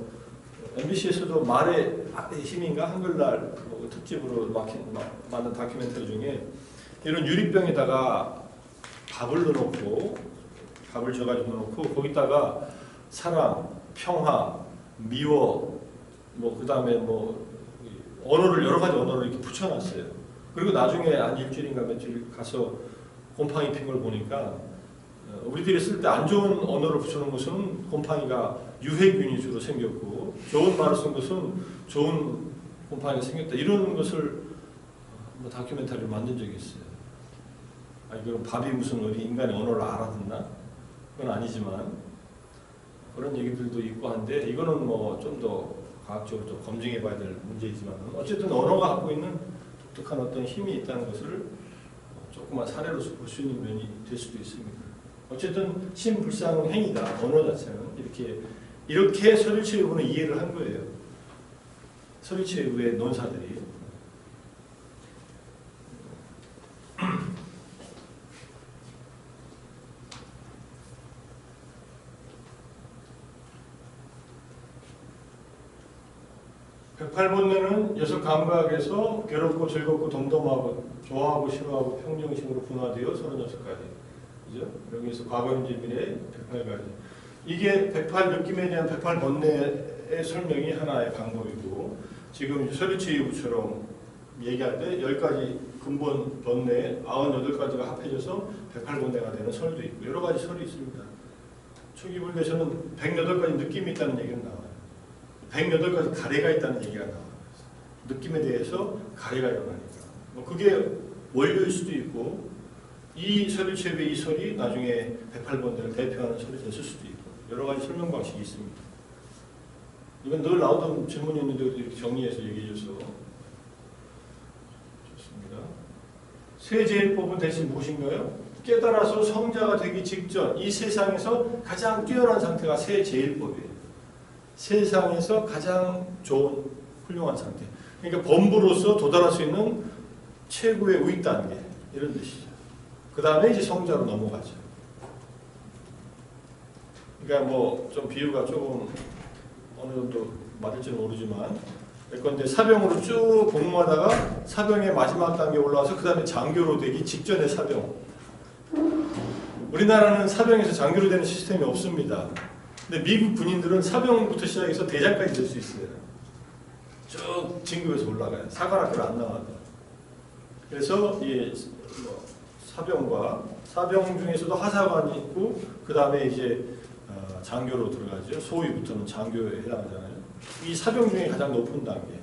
A: MBC에서도 말의 힘인가 한글날 뭐 특집으로 만든 다큐멘터리 중에 이런 유리병에다가 밥을 넣어놓고 답을 줘가지고 놓고 거기다가 사랑, 평화, 미워, 뭐 그 다음에 뭐 언어를 여러 가지 언어를 이렇게 붙여놨어요. 그리고 나중에 한 일주일인가 며칠 가서 곰팡이 핀 걸 보니까 우리들이 쓸 때 안 좋은 언어를 붙여놓은 것은 곰팡이가 유해균이 주로 생겼고 좋은 말을 쓴 것은 좋은 곰팡이가 생겼다. 이런 것을 뭐 다큐멘터리를 만든 적이 있어요. 아니 그럼 밥이 무슨 어디 인간의 언어를 알아듣나? 그건 아니지만 그런 얘기들도 있고 한데 이거는 뭐 좀 더 과학적으로 좀 검증해 봐야 될 문제이지만 어쨌든 언어가 갖고 있는 독특한 어떤 힘이 있다는 것을 조그만 사례로서 볼 수 있는 면이 될 수도 있습니다. 어쨌든 신불상 행위다. 언어 자체는 이렇게 서류체육은 이해를 한 거예요. 서류체육의 논사들이. 백팔본뇌는 여섯 감각에서 괴롭고 즐겁고 덤덤하고 좋아하고 싫어하고 평정심으로 분화되어 36가지. 그죠? 여기서 과거, 현재, 미래 108가지. 이게 108 느낌에 대한 108번뇌의 설명이 하나의 방법이고 지금 서류체육처럼 얘기할 때 10가지 근본 번뇌 98가지가 합해져서 108번뇌가 되는 설도 있고 여러 가지 설이 있습니다. 초기 불교에서는 108가지 느낌이 있다는 얘기가 나와요. 108가지 가래가 있다는 얘기가 나와요. 느낌에 대해서 가래가 일어나니까. 뭐 그게 원료일 수도 있고 이 서류체육의 이 설이 나중에 108번뇌를 대표하는 설이 됐을 수도 있고 여러 가지 설명 방식이 있습니다. 이건 늘 나오던 질문이었는데 이렇게 정리해서 얘기해줘서 좋습니다. 세제일법은 대신 무엇인가요? 깨달아서 성자가 되기 직전 이 세상에서 가장 뛰어난 상태가 세제일법이에요. 세상에서 가장 좋은 훌륭한 상태. 그러니까 범부로서 도달할 수 있는 최고의 우익 단계 이런 뜻이죠. 그 다음에 이제 성자로 넘어가죠. 그러니까 뭐 좀 비유가 조금 어느 정도 맞을지는 모르지만 예컨대 사병으로 쭉 복무하다가 사병의 마지막 단계에 올라와서 그 다음에 장교로 되기 직전의 사병. 우리나라는 사병에서 장교로 되는 시스템이 없습니다. 근데 미국 군인들은 사병부터 시작해서 대장까지 될 수 있어요. 쭉 진급해서 올라가요. 사관학교를 안 나와도. 그래서 이 사병과 사병 중에서도 하사관이 있고 그 다음에 이제 장교로 들어가죠. 소위부터는 장교에 해당하잖아요. 이 사병 중에 가장 높은 단계.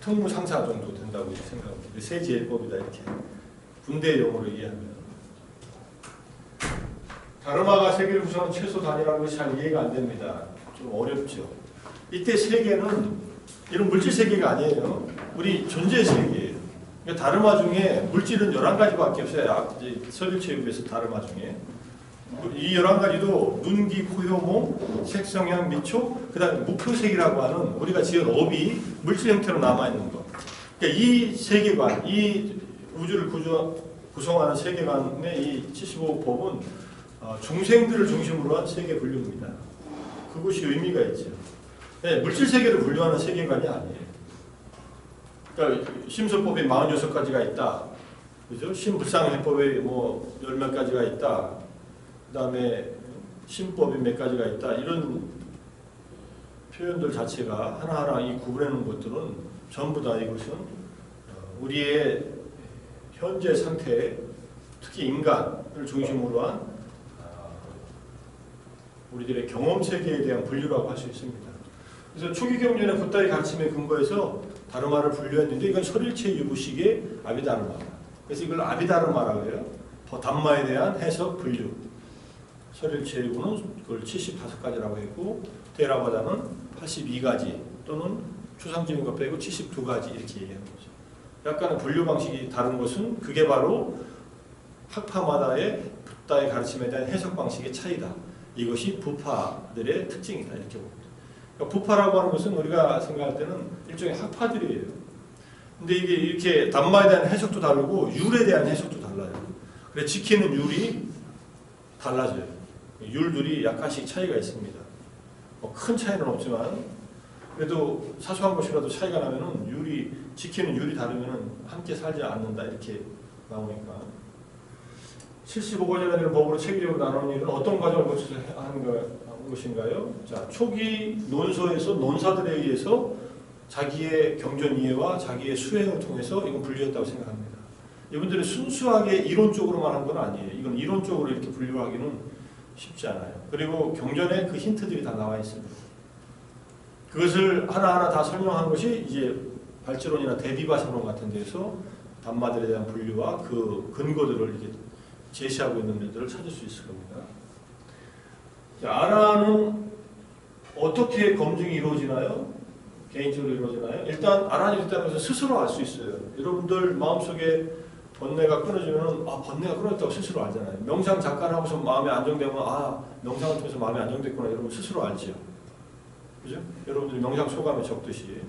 A: 특무상사 정도 된다고 생각합니다. 세제일법이다 이렇게 군대 용어로 이해하면. 다르마가 세계를 구성하는 최소 단위라는 것이 잘 이해가 안 됩니다. 좀 어렵죠. 이때 세계는 이런 물질 세계가 아니에요. 우리 존재 세계예요. 그러니까 다르마 중에 물질은 11가지밖에 없어요. 서류체육에서 다르마 중에. 이 11가지도 눈, 귀, 코, 혀, 몸, 색, 성향, 미초, 그 다음에 무표색이라고 하는 우리가 지은 업이 물질 형태로 남아있는 것. 그러니까 이 세계관, 이 우주를 구성하는 세계관의 이 75법은 중생들을 중심으로 한 세계 분류입니다. 그것이 의미가 있죠. 네, 물질 세계를 분류하는 세계관이 아니에요. 그러니까 심소법이 46가지가 있다. 그죠? 신불상해법이 뭐 10몇 가지가 있다. 그 다음에 신법이 몇 가지가 있다. 이런 표현들 자체가 하나하나 이 구분해놓은 것들은 전부 다 이것은 우리의 현재 상태, 특히 인간을 중심으로 한 우리들의 경험 세계에 대한 분류라고 할 수 있습니다. 그래서 초기 경전의 붓다의 가르침에 근거해서 다르마를 분류했는데 이건 설일체 유부식의 아비다르마. 그래서 이걸 아비다르마라고 해요. 담마에 대한 해석 분류. 설일체 유부는 그걸 75가지라고 했고 데라바다는 82가지 또는 추상적인 것 빼고 72가지 이렇게 얘기하는 거죠. 약간의 분류 방식이 다른 것은 그게 바로 학파마다의 붓다의 가르침에 대한 해석 방식의 차이다. 이것이 부파들의 특징이다 이렇게 봅니다. 그러니까 부파라고 하는 것은 우리가 생각할 때는 일종의 학파들이에요. 근데 이게 이렇게 담마에 대한 해석도 다르고 율에 대한 해석도 달라요. 그래 지키는 율이 달라져요. 율들이 약간씩 차이가 있습니다. 뭐 큰 차이는 없지만 그래도 사소한 것이라도 차이가 나면은 지키는 율이 다르면은 함께 살지 않는다 이렇게 나오니까 75가지나 되는 법으로 체계적으로 나누는 일은 어떤 과정을 거쳐서 하는 것인가요? 자, 초기 논서에서 논사들에 의해서 자기의 경전 이해와 자기의 수행을 통해서 이건 분류했다고 생각합니다. 이분들이 순수하게 이론적으로만 한 건 아니에요. 이건 이론적으로 이렇게 분류하기는 쉽지 않아요. 그리고 경전에 그 힌트들이 다 나와 있습니다. 그것을 하나하나 다 설명한 것이 이제 발제론이나 대비바사론 같은 데서 단마들에 대한 분류와 그 근거들을 이렇게 제시하고 있는 면들을 찾을 수 있을 겁니다. 자, 아라는 어떻게 검증이 이루어지나요? 개인적으로 이루어지나요? 일단 아란이 됐다는 것은 스스로 알 수 있어요. 여러분들 마음속에 번뇌가 끊어지면 번뇌가 끊어졌다고 스스로 알잖아요. 명상 잠깐 하고서 마음이 안정되면 명상을 통해서 마음이 안정됐구나 여러분 스스로 알죠. 그죠? 여러분들이 명상 소감에 적듯이.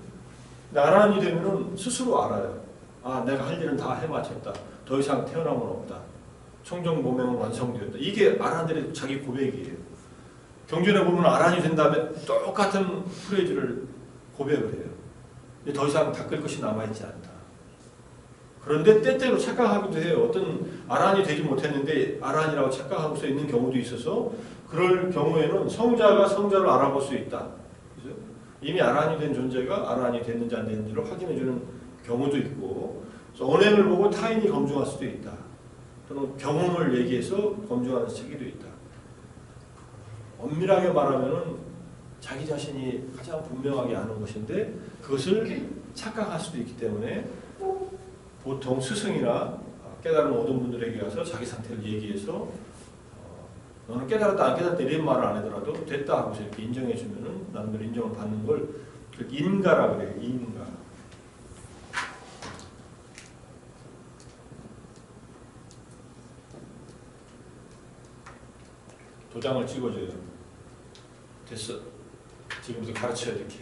A: 근데 아란이 되면은 스스로 알아요. 내가 할 일은 다 해마쳤다. 더 이상 태어남은 없다. 청정모명은 완성되었다. 이게 아란들의 자기 고백이에요. 경전에 보면 아란이 된 다음에 똑같은 프레이즈를 고백을 해요. 더 이상 닦을 것이 남아있지 않다. 그런데 때때로 착각하기도 해요. 어떤 아란이 되지 못했는데 아란이라고 착각하고서 있는 경우도 있어서 그럴 경우에는 성자가 성자를 알아볼 수 있다. 그죠? 이미 아란이 된 존재가 아란이 됐는지 안 됐는지를 확인해주는 경우도 있고 언행을 보고 타인이 검증할 수도 있다. 또는 경험을 얘기해서 검증하는 체계도 있다. 엄밀하게 말하면은 자기 자신이 가장 분명하게 아는 것인데 그것을 착각할 수도 있기 때문에 보통 스승이나 깨달음 얻은 분들에게 가서 자기 상태를 얘기해서 너는 깨달았다 안 깨달았다 이런 말을 안 하더라도 됐다 하고서 이렇게 인정해 주면은 나름대로 인정을 받는 걸 인가라 그래요. 인가. 도장을 찍어줘요. 됐어. 지금부터 가르쳐야 이렇게.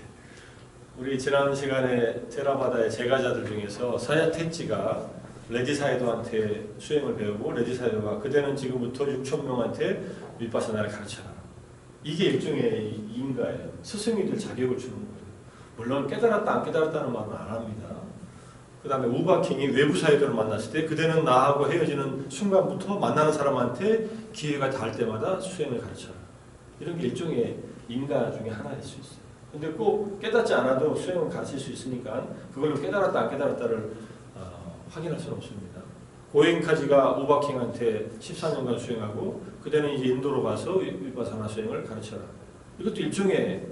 A: 우리 지난 시간에 테라바다의 제가자들 중에서 사야테치가 레지사이도한테 수행을 배우고 레지사이도가 그대는 지금부터 6,000명한테 윗바사나를 가르쳐라. 이게 일종의 인가예요. 스승이들 자격을 주는 거예요. 물론 깨달았다 안 깨달았다는 말은 안 합니다. 그 다음에 우바킹이 외부 사이도를 만났을 때 그대는 나하고 헤어지는 순간부터 만나는 사람한테 기회가 닿을 때마다 수행을 가르쳐라. 이런 게 일종의 인가 중에 하나일 수 있어요. 근데 꼭 깨닫지 않아도 수행을 가르칠 수 있으니까 그걸로 깨달았다 안 깨달았다를 확인할 수는 없습니다. 고엔카지가 우바킹한테 14년간 수행하고 그대는 이제 인도로 가서 윗바사나 수행을 가르쳐라. 이것도 일종의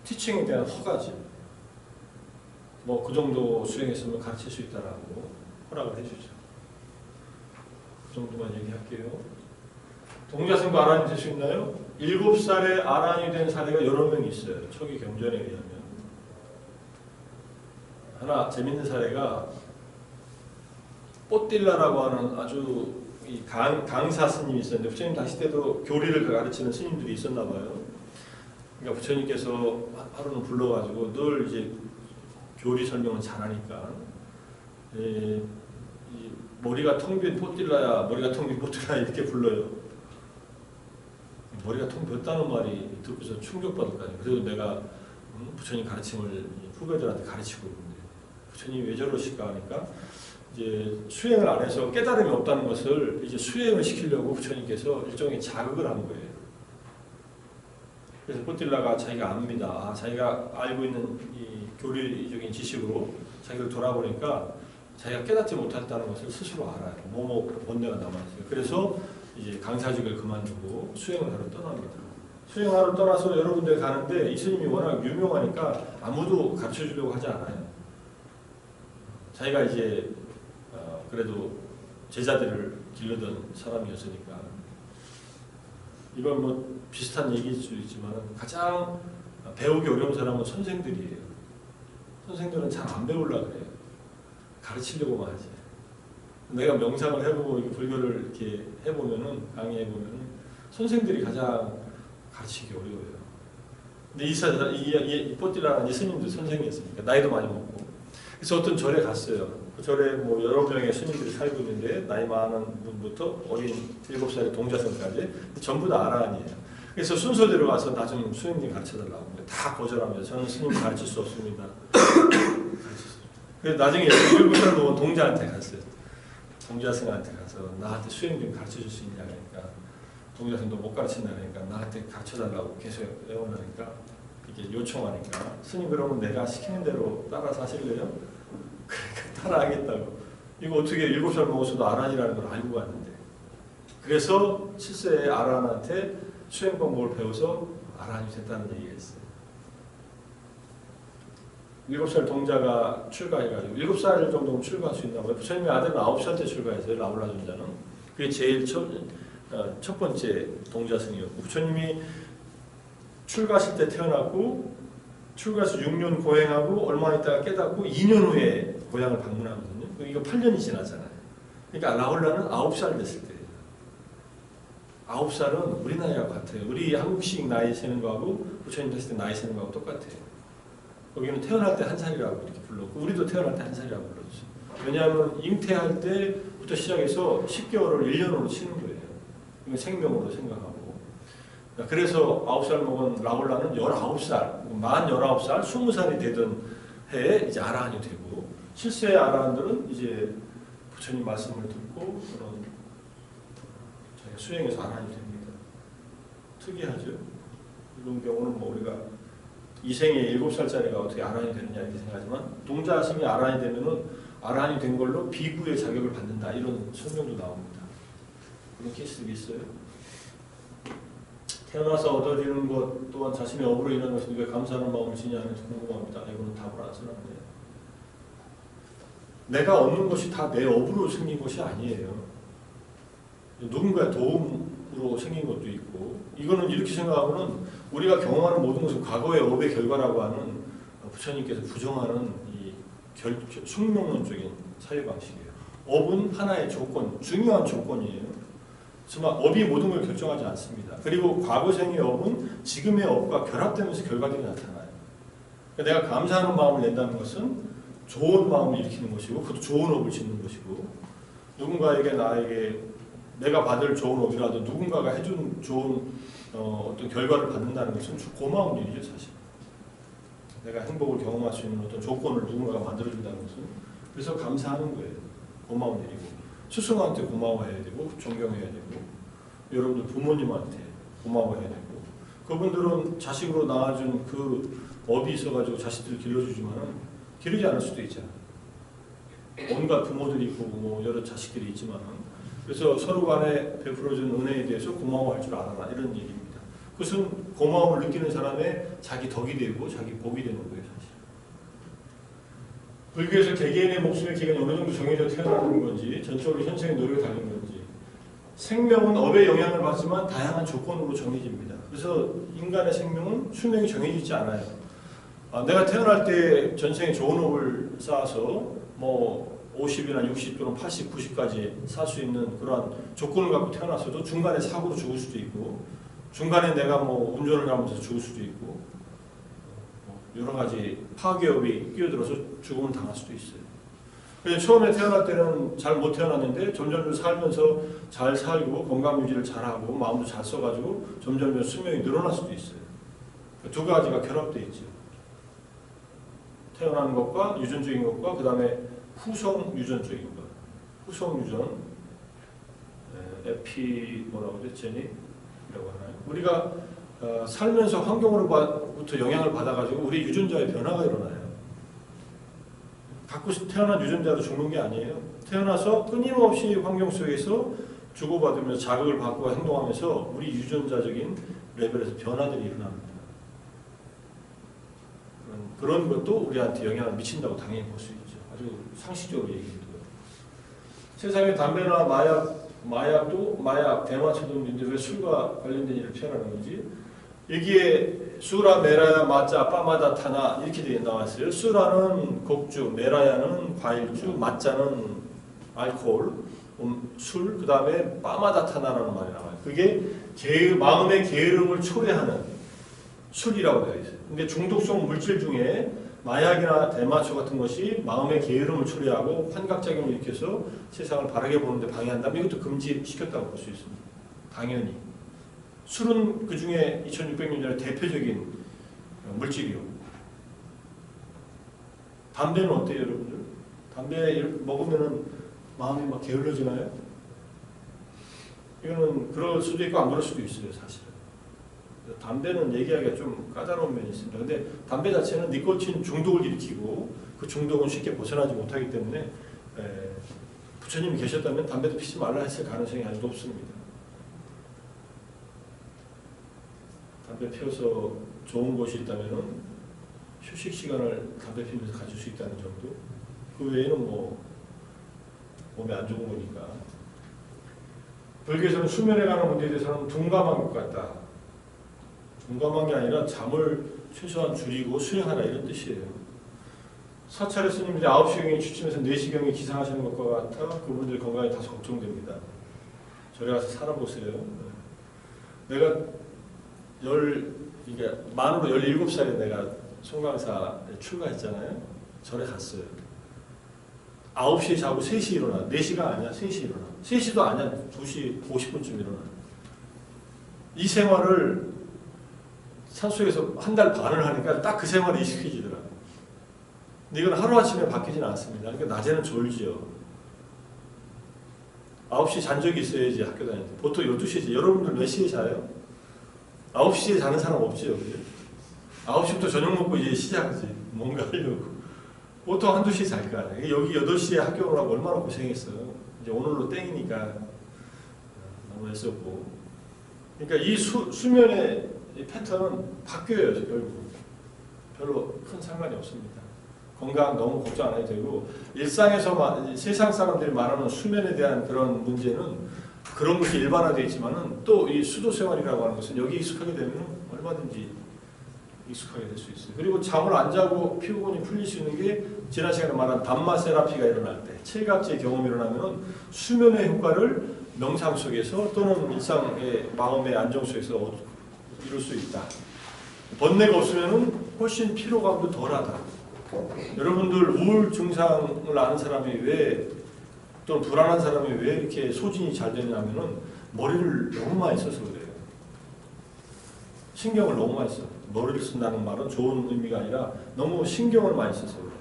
A: 티칭에 대한 허가지. 뭐 그 정도 수행했으면 가르칠 수 있다라고 허락을 해주죠. 그 정도만 얘기할게요. 동자승도 아란이 될 수 있나요? 7살에 아란이 된 사례가 여러 명 있어요. 초기 경전에 의하면. 하나 재밌는 사례가 뽀딜라라고 하는 아주 강사 스님이 있었는데 부처님 당시 때도 교리를 가르치는 스님들이 있었나 봐요. 그러니까 부처님께서 하루는 불러가지고 늘 이제 교리 설명을 잘하니까 머리가 텅 빈 뽀딜라야 머리가 텅 빈 뽀딜라야 이렇게 불러요. 머리가 텅 비었다는 말이 듣고서 충격받을 거 아니에요. 그래도 내가 부처님 가르침을 후배들한테 가르치고 있는데 부처님이 왜 저러실까 하니까 이제 수행을 안 해서 깨달음이 없다는 것을 이제 수행을 시키려고 부처님께서 일종의 자극을 한 거예요. 그래서 뽀딜라가 자기가 압니다. 자기가 알고 있는 이 교리적인 지식으로 자기를 돌아보니까 자기가 깨닫지 못했다는 것을 스스로 알아요. 번뇌가 남아있어요. 그래서 이제 강사직을 그만두고 수행을 하러 떠납니다. 수행하러 떠나서 여러분들 가는데 이 스님이 워낙 유명하니까 아무도 가르쳐 주려고 하지 않아요. 자기가 이제 그래도 제자들을 기르던 사람이었으니까 이건 뭐 비슷한 얘기일 수 있지만 가장 배우기 어려운 사람은 선생들이에요. 선생들은 잘 안 배우려고 그래요. 가르치려고만 하지. 내가 명상을 해보고 불교를 이렇게 해보면은 강의해보면은 선생들이 가장 가르치기 어려워요. 근데 이 뽀띠라는 이 스님도 선생이었으니까 나이도 많이 먹고 그래서 어떤 절에 갔어요. 그 절에 뭐 여러 명의 스님들이 살고 있는데 나이 많은 분부터 어린 7살의 동자승까지 전부 다 아라한이에요. 그래서 순서대로 와서 나 좀 스님님 가르쳐달라고 다 거절하면서 저는 스님 가르칠 수 없습니다. 그래서 나중에 7살 먹은 동자한테 갔어요. 동자승한테 가서 나한테 수행 좀 가르쳐 줄 수 있냐 그러니까 동자승도 못 가르친다 그러니까 나한테 가르쳐 달라고 계속 애원하니까 이게 요청하니까 스님 그러면 내가 시키는 대로 따라서 하실래요? 그러니까 따라하겠다고. 이거 어떻게 7살 먹어서도 아란이라는 걸 알고 갔는데 그래서 7세의 아란한테 수행 방법을 배워서 아란이 됐다는 얘기가 있어요. 7살 동자가 출가해가지고 7살 정도면 출가할 수 있나 봐요. 부처님의 아들은 9살 때 출가했어요. 라울라 존자는. 그게 제일 첫 번째 동자승이었고 부처님이 출가하실 때 태어났고 출가해서 6년 고행하고 얼마 있다가 깨닫고 2년 후에 고향을 방문하거든요. 이거 8년이 지나잖아요. 그러니까 라울라는 9살 됐을 때예요. 9살은 우리 나이와 같아요. 우리 한국식 나이 세는 거하고 부처님 됐을 때 나이 세는 거하고 똑같아요. 거기는 태어날 때 1살이라고 이렇게 불렀고 우리도 태어날 때 1살이라고 불렀죠. 왜냐하면 잉태할 때부터 시작해서 10개월을 1년으로 치는 거예요. 이건 생명으로 생각하고. 그래서 9살 먹은 라울라는 19살, 만 19살, 20살이 되던 해에 이제 아라한이 되고 7세의 아라한들은 이제 부처님 말씀을 듣고 그런 자기가 수행해서 아라한이 됩니다. 특이하죠. 이런 경우는 뭐 우리가 이 생에 7살짜리가 어떻게 아라한이 되느냐 이렇게 생각하지만 동자승이 아라한이 되면은 아라한이 된 걸로 비구의 자격을 받는다 이런 설명도 나옵니다. 그런 케이스들이 있어요. 태어나서 얻어지는 것 또한 자신의 업으로 인한 것을 왜 감사하는 마음을 지냐는지 궁금합니다. 이거는 답을 안 쓰는데 내가 얻는 것이 다 내 업으로 생긴 것이 아니에요. 누군가의 도움으로 생긴 것도 있고 이거는 이렇게 생각하면 우리가 경험하는 모든 것은 과거의 업의 결과라고 하는 부처님께서 부정하는 이 숙명론적인 사유 방식이에요. 업은 하나의 조건, 중요한 조건이에요. 정말 업이 모든 걸 결정하지 않습니다. 그리고 과거생의 업은 지금의 업과 결합되면서 결과들이 나타나요. 그러니까 내가 감사하는 마음을 낸다는 것은 좋은 마음을 일으키는 것이고 그것도 좋은 업을 짓는 것이고 누군가에게 나에게 내가 받을 좋은 업이라도 누군가가 해준 좋은 어떤 결과를 받는다는 것은 고마운 일이죠 사실. 내가 행복을 경험할 수 있는 어떤 조건을 누군가가 만들어준다는 것은 그래서 감사하는 거예요. 고마운 일이고 스승한테 고마워해야 되고 존경해야 되고 여러분들 부모님한테 고마워해야 되고 그분들은 자식으로 낳아준 그 업이 있어가지고 자식들을 길러주지만 기르지 않을 수도 있잖아요. 온갖 부모들이 있고 뭐 여러 자식들이 있지만 그래서 서로 간에 베풀어준 은혜에 대해서 고마워할 줄 알아라 이런 얘기입니다. 그것은 고마움을 느끼는 사람의 자기 덕이 되고 자기 복이 되는 거예요 사실. 불교에서 개개인의 목숨의 기간이 어느 정도 정해져 태어나는 건지 전적으로 현생의 노력이 달린 건지 생명은 업의 영향을 받지만 다양한 조건으로 정해집니다. 그래서 인간의 생명은 수명이 정해지지 않아요. 내가 태어날 때 전생에 좋은 업을 쌓아서 뭐 50이나 60 또는 80, 90까지 살 수 있는 그러한 조건을 갖고 태어났어도 중간에 사고로 죽을 수도 있고 중간에 내가 뭐 운전을 하면서 죽을 수도 있고 여러 가지 파괴업이 끼어들어서 죽음을 당할 수도 있어요. 그래서 처음에 태어날 때는 잘 못 태어났는데 점점 살면서 잘 살고 건강 유지를 잘하고 마음도 잘 써가지고 점점 수명이 늘어날 수도 있어요. 두 가지가 결합되어 있죠. 태어나는 것과 유전적인 것과 그 다음에 후성 유전적인 것. 후성 유전, 에피 뭐라고 그러죠? 제니라고 하나요? 우리가 살면서 환경으로부터 영향을 받아가지고 우리 유전자의 변화가 일어나요. 갖고 태어난 유전자도 죽는 게 아니에요. 태어나서 끊임없이 환경 속에서 주고받으면서 자극을 받고 행동하면서 우리 유전자적인 레벨에서 변화들이 일어납니다. 그런 것도 우리한테 영향을 미친다고 당연히 볼 수 있죠. 아주 상식적으로 얘기해도요. 세상에 담배나 마약도 마약, 대마초 등인데 왜 술과 관련된 일을 표현하는 건지 여기에 수라, 메라야, 마짜, 빠마다, 타나 이렇게 나왔어요. 수라는 곡주, 메라야는 과일주, 마짜는 알코올, 술, 그 다음에 빠마다, 타나라는 말이 나와요. 그게 마음의 게으름을 초래하는 술이라고 되어 있어요. 근데 중독성 물질 중에 마약이나 대마초 같은 것이 마음의 게으름을 초래하고 환각작용을 일으켜서 세상을 바라게 보는데 방해한다면 이것도 금지시켰다고 볼 수 있습니다. 당연히. 술은 그 중에 2600년 전에 대표적인 물질이요. 담배는 어때요, 여러분들? 담배 먹으면은 마음이 막 게을러지나요? 이거는 그럴 수도 있고 안 그럴 수도 있어요, 사실은. 담배는 얘기하기가 좀 까다로운 면이 있습니다. 근데 담배 자체는 니코틴 중독을 일으키고 그 중독은 쉽게 벗어나지 못하기 때문에 부처님이 계셨다면 담배도 피지 말라 했을 가능성이 아주 높습니다. 담배 피워서 좋은 곳이 있다면 휴식 시간을 담배 피우면서 가질 수 있다는 정도. 그 외에는 뭐 몸에 안 좋은 거니까. 불교에서는 수면에 관한 문제에 대해서는 둔감한 것 같다. 둔감한 게 아니라 잠을 최소한 줄이고 수행하라 이런 뜻이에요. 사찰의 스님들이 9시경에 취침해서 4시경에 기상하시는 것과 같아 그분들 건강이 다소 걱정됩니다. 저리 가서 살아보세요. 내가 이게 만으로 17살에 내가 송강사에 출가했잖아요. 절에 갔어요. 9시에 자고 3시에 일어나. 4시가 아니야. 3시에 일어나. 3시도 아니야. 2시 50분쯤 일어나. 이 생활을 산속에서 한 달 반을 하니까 딱 그 생활이 익숙해지더라고요. 근데 이건 하루아침에 바뀌지는 않습니다. 그러니까 낮에는 졸지요. 9시에 잔 적이 있어야지 학교 다닐 때. 보통 12시에 자요. 여러분들 몇 시에 자요? 9시에 자는 사람 없지요. 9시부터 저녁 먹고 이제 시작하지. 뭔가 하려고. 보통 한두 시에 잘 거 아니에요. 여기 8시에 학교 오라고 얼마나 고생했어요. 이제 오늘로 땡이니까 너무 애썼고. 그러니까 이 수면의 이 패턴은 바뀌어요. 결국. 별로 큰 상관이 없습니다. 건강 너무 걱정 안 해도 되고 일상에서 세상 사람들이 말하는 수면에 대한 그런 문제는 그런 것이 일반화되어 있지만은 또 이 수도 생활이라고 하는 것은 여기 익숙하게 되면 얼마든지 익숙하게 될 수 있어요. 그리고 잠을 안 자고 피곤이 풀릴 수 있는 게 지난 시간에 말한 담마 세라피가 일어날 때 칠갑지의 경험이 일어나면 수면의 효과를 명상 속에서 또는 일상의 마음의 안정 속에서 이룰 수 있다. 번뇌가 없으면 훨씬 피로감도 덜하다. 여러분들 우울 증상을 아는 사람이 왜 또는 불안한 사람이 왜 이렇게 소진이 잘 되냐면은 머리를 너무 많이 써서 그래요. 신경을 너무 많이 써. 머리를 쓴다는 말은 좋은 의미가 아니라 너무 신경을 많이 써서 그래요.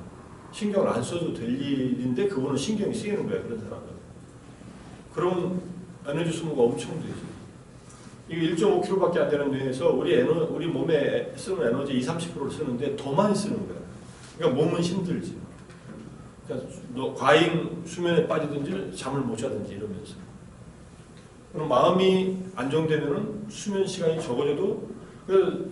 A: 신경을 안 써도 될 일인데 그거는 신경이 쓰이는 거예요. 그런 사람은. 그럼 에너지 소모가 엄청 되죠. 이게 1.5kg밖에 안 되는 뇌에서 우리 몸에 쓰는 에너지 20-30%를 쓰는데 더 많이 쓰는 거예요. 그러니까 몸은 힘들지. 그러니까 너 과잉 수면에 빠지든지 잠을 못 자든지 이러면서. 그럼 마음이 안정되면은 수면 시간이 적어져도 그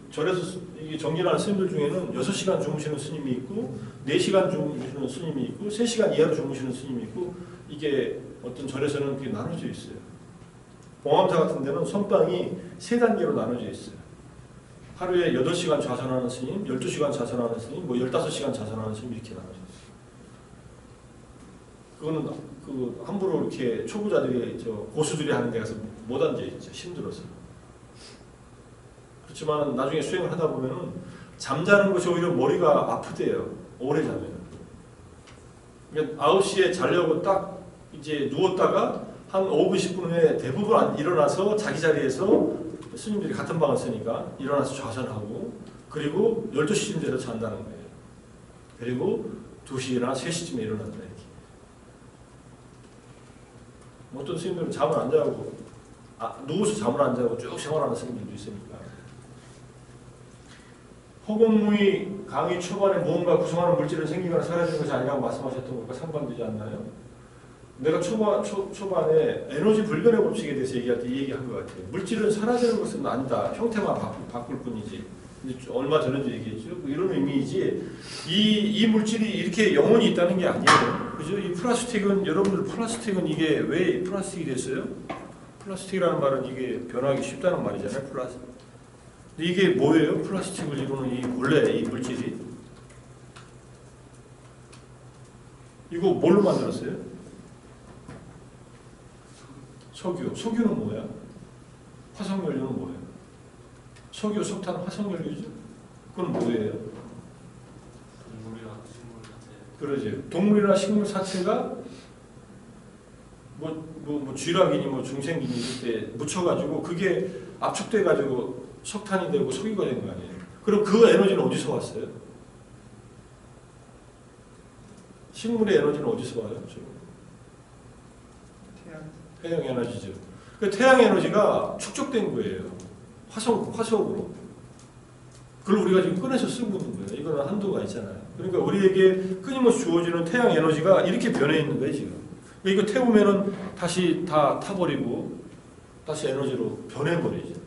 A: 절에서 이게 정진하는 스님들 중에는 6시간 주무시는 스님이 있고 4시간 주무시는 스님이 있고 3시간 이하로 주무시는 스님이 있고 이게 어떤 절에서는 그게 나눠져 있어요. 봉암사 같은 데는 선방이 3단계로 나눠져 있어요. 하루에 8시간 좌선하는 스님, 12시간 좌선하는 스님, 뭐 15시간 좌선하는 스님 이렇게 나눠져 있어요. 그거는 함부로 이렇게 초보자들이 고수들이 하는 데 가서 못 앉아 있죠. 힘들어서. 그렇지만 나중에 수행을 하다 보면은 잠자는 것이 오히려 머리가 아프대요. 오래 자면. 그러니까 9시에 자려고 딱 이제 누웠다가 한 5분, 10분 후에 대부분 일어나서 자기 자리에서 스님들이 같은 방을 쓰니까 일어나서 좌선하고 그리고 12시쯤 돼서 잔다는 거예요. 그리고 2시나 3시쯤에 일어난다 이렇게. 어떤 스님들은 잠을 안 자고 누워서 잠을 안 자고 쭉 생활하는 스님들도 있으니까. 허공무의 강의 초반에 무언가 구성하는 물질은 생기거나 사라지는 것이 아니라고 말씀하셨던 것과 상반되지 않나요? 내가 초반에 에너지 불변의 법칙에 대해서 얘기할 때 이 얘기한 것 같아요. 물질은 사라지는 것은 아니다. 형태만 바꿀 뿐이지. 얼마 전에도 얘기했죠. 이런 의미이지 이 물질이 이렇게 영원히 있다는 게 아니에요. 그죠? 이 플라스틱은 여러분들 플라스틱은 이게 왜 플라스틱이 됐어요? 플라스틱이라는 말은 이게 변하기 쉽다는 말이잖아요. 플라스틱. 이게 뭐예요? 플라스틱을 이루는 원래 이 물질이 이거 뭘로 만들었어요? 석유. 석유는 뭐야? 화석연료는 뭐예요? 석유, 석탄, 화석연료죠? 그건 뭐예요?
B: 동물이나 식물 자체.
A: 그러죠. 동물이나 식물 자체가 쥐락이니 중생이니 이때 묻혀가지고 그게 압축돼가지고 석탄이 되고 석유가 된 거 아니에요? 그럼 그 에너지는 어디서 왔어요? 식물의 에너지는 어디서 와요? 해양 에너지죠. 그 태양 에너지가 축적된 거예요. 화석으로. 그걸 우리가 지금 꺼내서 쓰고 있는 거예요. 이거는 한도가 있잖아요. 그러니까 우리에게 끊임없이 주어지는 태양 에너지가 이렇게 변해 있는 거예요, 지금. 이거 태우면은 다시 다 타버리고 다시 에너지로 변해버리죠.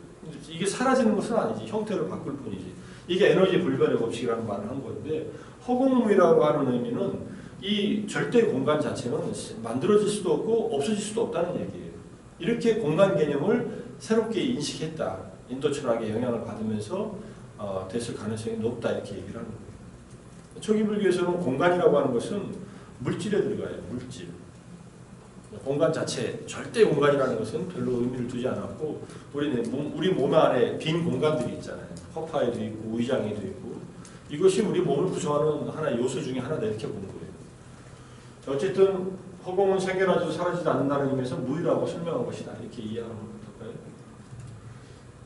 A: 이게 사라지는 것은 아니지. 형태를 바꿀 뿐이지. 이게 에너지 불변의 법칙이라는 말을 한 건데, 허공무이라고 하는 의미는 이 절대 공간 자체는 만들어질 수도 없고 없어질 수도 없다는 얘기예요. 이렇게 공간 개념을 새롭게 인식했다. 인도 철학의 영향을 받으면서 됐을 가능성이 높다, 이렇게 얘기를 하는 거예요. 초기 불교에서는 공간이라고 하는 것은 물질에 들어가요. 물질. 공간 자체, 절대 공간이라는 것은 별로 의미를 두지 않았고, 우리 몸 안에 빈 공간들이 있잖아요. 허파에도 있고 위장에도 있고, 이것이 우리 몸을 구성하는 하나의 요소 중에 하나다, 이렇게 보는 거예요. 어쨌든 허공은 생겨나지도 사라지지 않는다는 의미에서 무의라고 설명한 것이다, 이렇게 이해하는 것일까요?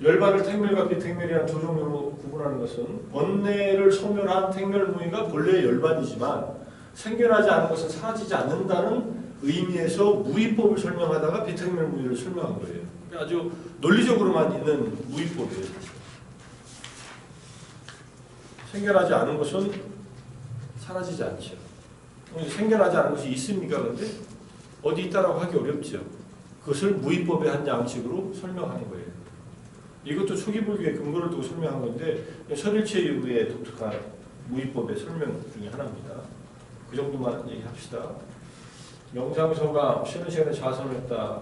A: 열반을 택멸과 비택멸이라는 두 종류로 구분하는 것은, 번뇌를 소멸한 택멸무의가 본래의 열반이지만 생겨나지 않은 것은 사라지지 않는다는 의미에서 무의법을 설명하다가 비택멸무의를 설명한 거예요. 아주 논리적으로만 있는 무의법이에요, 사실. 생겨나지 않은 것은 사라지지 않죠. 생겨나지 않은 것이 있습니까? 근데 어디 있다라고 하기 어렵죠. 그것을 무의법의 한 양식으로 설명하는 거예요. 이것도 초기 불교의 근거를 두고 설명한 건데, 설일체 이후의 독특한 무의법의 설명 중에 하나입니다. 그 정도만 얘기합시다. 명상서가 쉬는 시간에 좌선을 했다.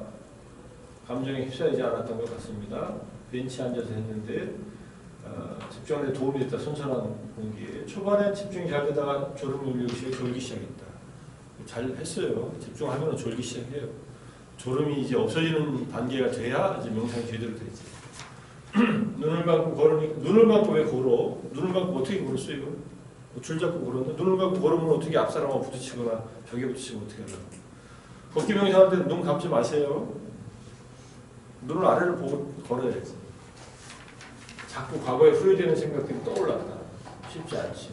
A: 감정에 휩싸이지 않았던 것 같습니다. 벤치에 앉아서 했는데 집중하는 데 도움이 됐다. 선선한 공기에. 초반에 집중이 잘 되다가 졸음이 울리기 시작해 졸기 시작했다. 잘 했어요. 집중하면 졸기 시작해요. 졸음이 이제 없어지는 단계가 돼야 이제 명상이 제대로 되지. 눈을 감고 걸으니, 눈을 감고 왜 걸어? 눈을 감고 어떻게 걸었어요? 줄 잡고 걸었는데, 눈을 감고 걸으면 어떻게 앞사람하고 부딪히거나 벽에 부딪히면 어떻게 하려고? 걷기 명상할 때 눈 감지 마세요. 눈을 아래를 보고 걸어야지. 자꾸 과거에 후회되는 생각들이 떠올랐다. 쉽지 않지.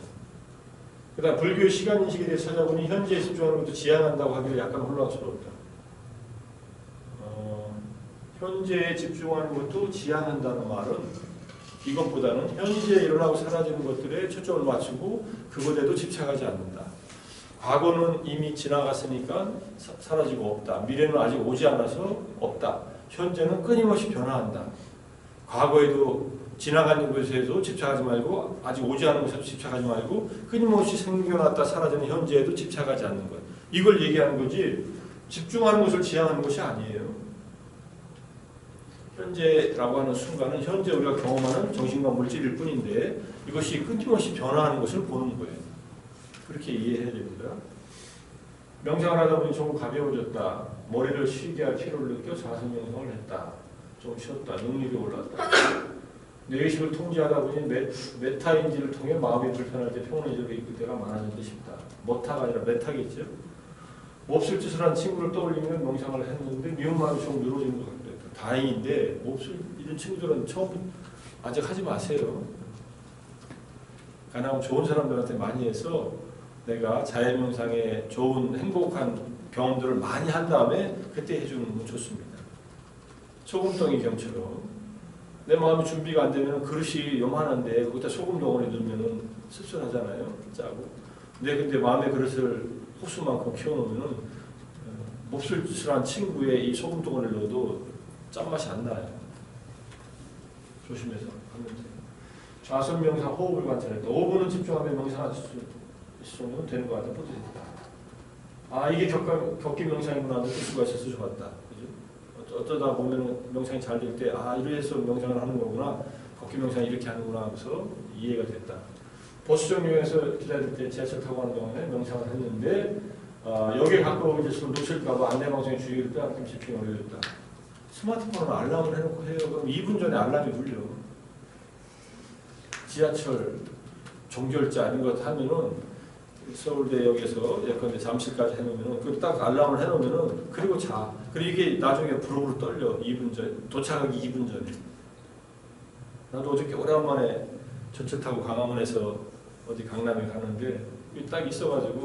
A: 그 다음 불교의 시간인식에 대해서 찾아보니 현재에 집중하는 것도 지향한다고 하기를 약간 혼란스러웠다. 현재에 집중하는 것도 지향한다는 말은 이것보다는 현재에 일어나고 사라지는 것들에 초점을 맞추고 그것에도 집착하지 않는다. 과거는 이미 지나갔으니까 사라지고 없다. 미래는 아직 오지 않아서 없다. 현재는 끊임없이 변화한다. 과거에도 지나가는 것에도 집착하지 말고, 아직 오지 않은 것에도 집착하지 말고, 끊임없이 생겨났다 사라지는 현재에도 집착하지 않는 것. 이걸 얘기하는 거지, 집중하는 것을 지향하는 것이 아니에요. 현재라고 하는 순간은 현재 우리가 경험하는 정신과 물질일 뿐인데, 이것이 끊임없이 변화하는 것을 보는 거예요. 그렇게 이해해야 됩니다. 명상을 하다 보니 조금 가벼워졌다. 머리를 쉬게 할 필요를 느껴 자선 명상을 했다. 좀 쉬었다. 능력이 올랐다. 뇌의식을 통제하다 보니 메타인지를 통해 마음이 불편할 때 평온해지고 있을 때가 많아졌다 싶다. 머타가 아니라 메타겠죠. 몹쓸 짓을 한 친구를 떠올리면 명상을 했는데 미운 마음이 좀 늘어지는 것 같다. 다행인데 몹쓸 이런 친구들은 아직 하지 마세요. 가능하면 좋은 사람들한테 많이 해서 내가 자연명상에 좋은 행복한 경험들을 많이 한 다음에 그때 해주는 건 좋습니다. 소금덩이 경처럼 내 마음이 준비가 안 되면 그릇이 요만한데 거기다 소금 덩어리 넣으면 씁쓸하잖아요. 짜고. 근데 마음의 그릇을 호수만큼 키워놓으면 몹쓸 짓을 한 친구의 이 소금 덩어리를 넣어도 짠맛이 안 나요. 조심해서 하면 돼요. 좌선 명상 호흡을 관찰했다. 5분은 집중하며 명상할 수 있으면 되는 것 같아. 아, 이게 격기 명상이구나 느낄 수가 있어서 좋았다. 그죠? 어쩌다 보면 명상이 잘 될 때, 아, 이래서 명상을 하는 거구나. 격기 명상이 이렇게 하는구나 하면서 이해가 됐다. 보수정류에서 기다릴 때 지하철 타고 가는 동안에 명상을 했는데, 여기에 가까워질 수 놓칠까봐 안내방송의 주의를 빼앗김 집중이 어려웠다. 스마트폰은 알람을 해놓고 해요. 그럼 2분 전에 알람이 울려. 지하철 종결자 이런 것 하면은 서울대역에서 예컨대 잠실까지 해놓으면은 그 딱 알람을 해놓으면은 그리고 자. 그리고 이게 나중에 부르르 떨려. 2분 전 도착하기 2분 전에. 나도 어저께 오랜만에 전철 타고 광화문에서 어디 강남에 가는데 딱 있어가지고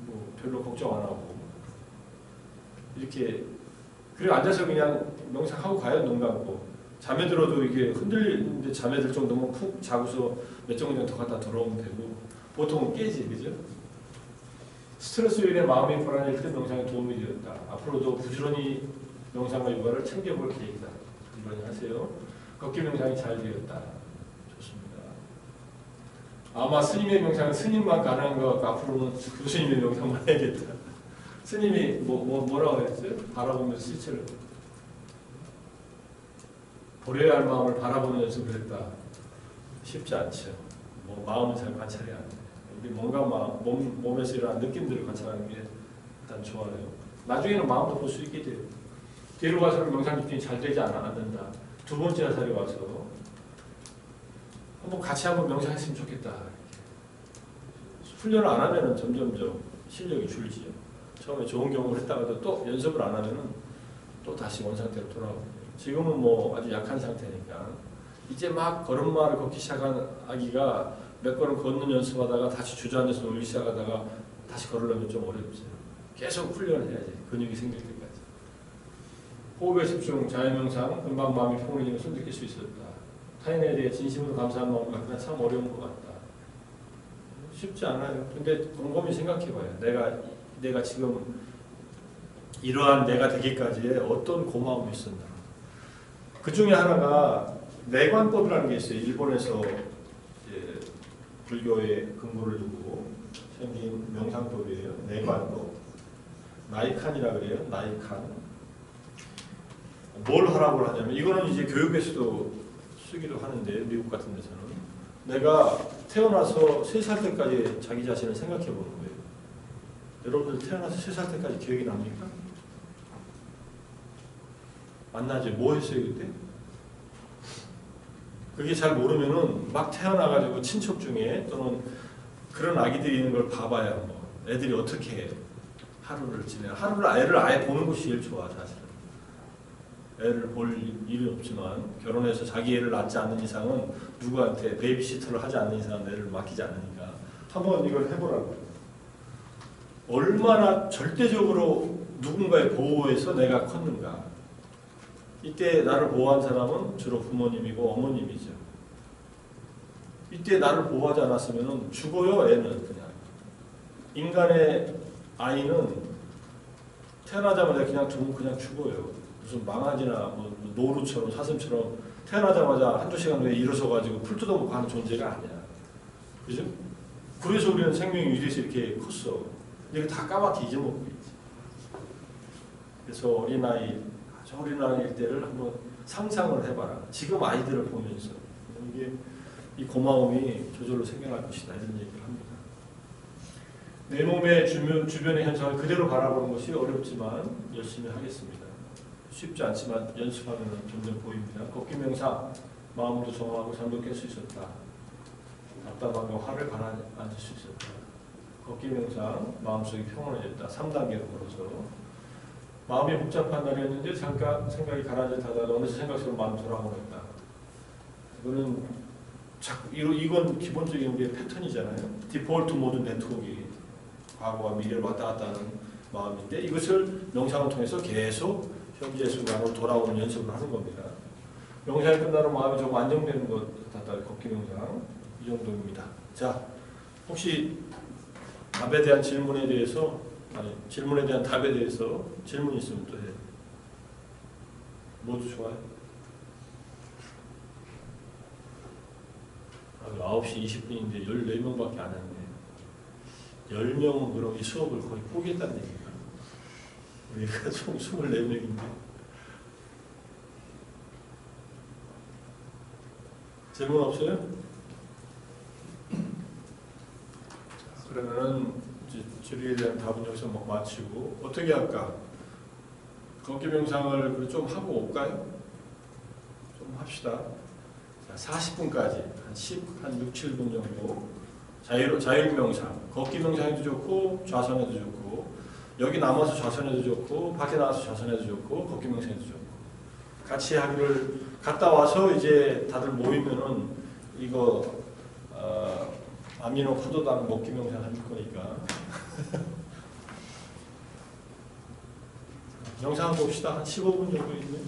A: 뭐 별로 걱정 안 하고 이렇게 그리고 앉아서 그냥 명상하고 가요. 눈 감고. 잠에 들어도 이게 흔들리는데 잠에 들 정도면 푹 자고서 몇 정도 더 갔다 들어오면 되고 보통은 깨지, 그죠? 스트레스로 인해 마음이 불안할 때 명상에 도움이 되었다. 앞으로도 부지런히 명상과 요가를 챙겨볼 계획이다. 부지런히 하세요. 걷기 명상이 잘 되었다. 좋습니다. 아마 스님의 명상은 스님만 가능한 것 같고 앞으로는 교수님의 명상만 해야겠다. 스님이 뭐라고 했어요? 바라보면서 실체를 버려야 할 마음을 바라보는 연습을 했다. 쉽지 않죠. 마음은 잘 관찰이 안 돼. 우리 뭔가 몸에서 일어나는 느낌들을 관찰하는 게 일단 좋아요. 나중에는 마음도 볼 수 있게 돼요. 뒤로 가서는 명상 집중이 잘 되지 않는다. 두 번째 자리에 와서 같이 한번 명상했으면 좋겠다. 훈련을 안 하면은 점점점 실력이 줄지요. 처음에 좋은 경험을 했다가도 또 연습을 안 하면은 또 다시 원상태로 돌아오고. 지금은 아주 약한 상태니까 이제 막 걸음마를 걷기 시작한 아기가 몇 걸음 걷는 연습하다가 다시 주저앉아서 놀기 시작하다가 다시 걸으려면 좀 어렵죠. 계속 훈련을 해야지. 근육이 생길 때까지. 호흡에 집중, 자유명상, 금방 마음이 평온해지는 것을 느낄 수 있었다. 타인에 대해 진심으로 감사한 마음을 갖기는 참 어려운 것 같다. 쉽지 않아요. 근데 곰곰이 생각해봐요. 내가 지금 이러한 내가 되기까지의 어떤 고마움이 있었나. 그 중에 하나가 내관법이라는 게 있어요. 일본에서 이제 불교의 근거를 두고 생긴 명상법이에요. 내관법. 나이칸이라 그래요. 나이칸. 뭘 하라고 하냐면 이거는 이제 교육에서도 쓰기도 하는데 미국 같은 데서는 내가 태어나서 3살 때까지 자기 자신을 생각해 보는 거예요. 여러분들 태어나서 3살 때까지 기억이 납니까? 안 나죠. 뭐 했어요 그때? 그게 잘 모르면은 막 태어나가지고 친척 중에 또는 그런 아기들이 있는 걸 봐봐야 애들이 어떻게 하루를 지내. 애를 아예 보는 것이 제일 좋아 사실은. 애를 볼 일은 없지만 결혼해서 자기 애를 낳지 않는 이상은 누구한테 베이비시터를 하지 않는 이상은 애를 맡기지 않으니까 한번 이걸 해보라고. 얼마나 절대적으로 누군가의 보호에서 내가 컸는가. 이때 나를 보호한 사람은 주로 부모님이고 어머님이죠. 이때 나를 보호하지 않았으면 죽어요. 애는 그냥. 인간의 아이는 태어나자마자 그냥 두면 그냥 죽어요. 무슨 망아지나 노루처럼 사슴처럼 태어나자마자 한두 시간 후에 일어서가지고 풀 뜯어먹고 하는 존재가 아니야. 그죠? 그래서 우리는 생명이 위대해서 이렇게 컸어. 근데 다 까맣게 잊어먹고 있지. 그래서 아주 어린아이일 때를 한번 상상을 해봐라. 지금 아이들을 보면서 이게 이 고마움이 저절로 생겨날 것이다. 이런 얘기를 합니다. 내 몸의 주변의 현상을 그대로 바라보는 것이 어렵지만 열심히 하겠습니다. 쉽지 않지만 연습하면 점점 보입니다. 걷기 명상, 마음도 정화하고 잠도 깰 수 있었다. 답답함과 화를 가라앉을 수 있었다. 걷기 명상, 마음속이 평온해졌다. 3단계로 걸어서 마음이 복잡한 날이었는데 잠깐 생각이 가라앉았다가 어느새 생각 속으로 마음 돌아오겠다. 이건 기본적인 우리의 패턴이잖아요. 디폴트 모드 네트워크이 과거와 미래를 왔다 갔다 하는 마음인데 이것을 명상을 통해서 계속 현재 순간으로 돌아오는 연습을 하는 겁니다. 명상이 끝나는 마음이 조금 안정되는 것 같다. 걷기 명상 이 정도입니다. 자, 혹시 답에 대한 질문에 대해서 질문에 대한 답에 대해서 질문 있으면 또 해. 모두 좋아요? 9시 20분인데 14명밖에 안 했네. 10명은 그럼 이 수업을 거의 포기했다는 얘기가. 우리가 총 24명인데. 질문 없어요? 그러면은 질의에 대한 답은 여기서 마치고 어떻게 할까? 걷기 명상을 좀 하고 올까요? 좀 합시다. 자, 40분까지 한 6, 7분 정도 자율 명상, 걷기 명상에도 좋고 좌선에도 좋고 여기 남아서 좌선해도 좋고 밖에 나와서 좌선해도 좋고 걷기 명상에도 좋고 같이 하기를 갔다 와서 이제 다들 모이면은 이거 아미노 포도당 먹기 명상 할 거니까 영상 봅시다. 한 15분 정도 있네요.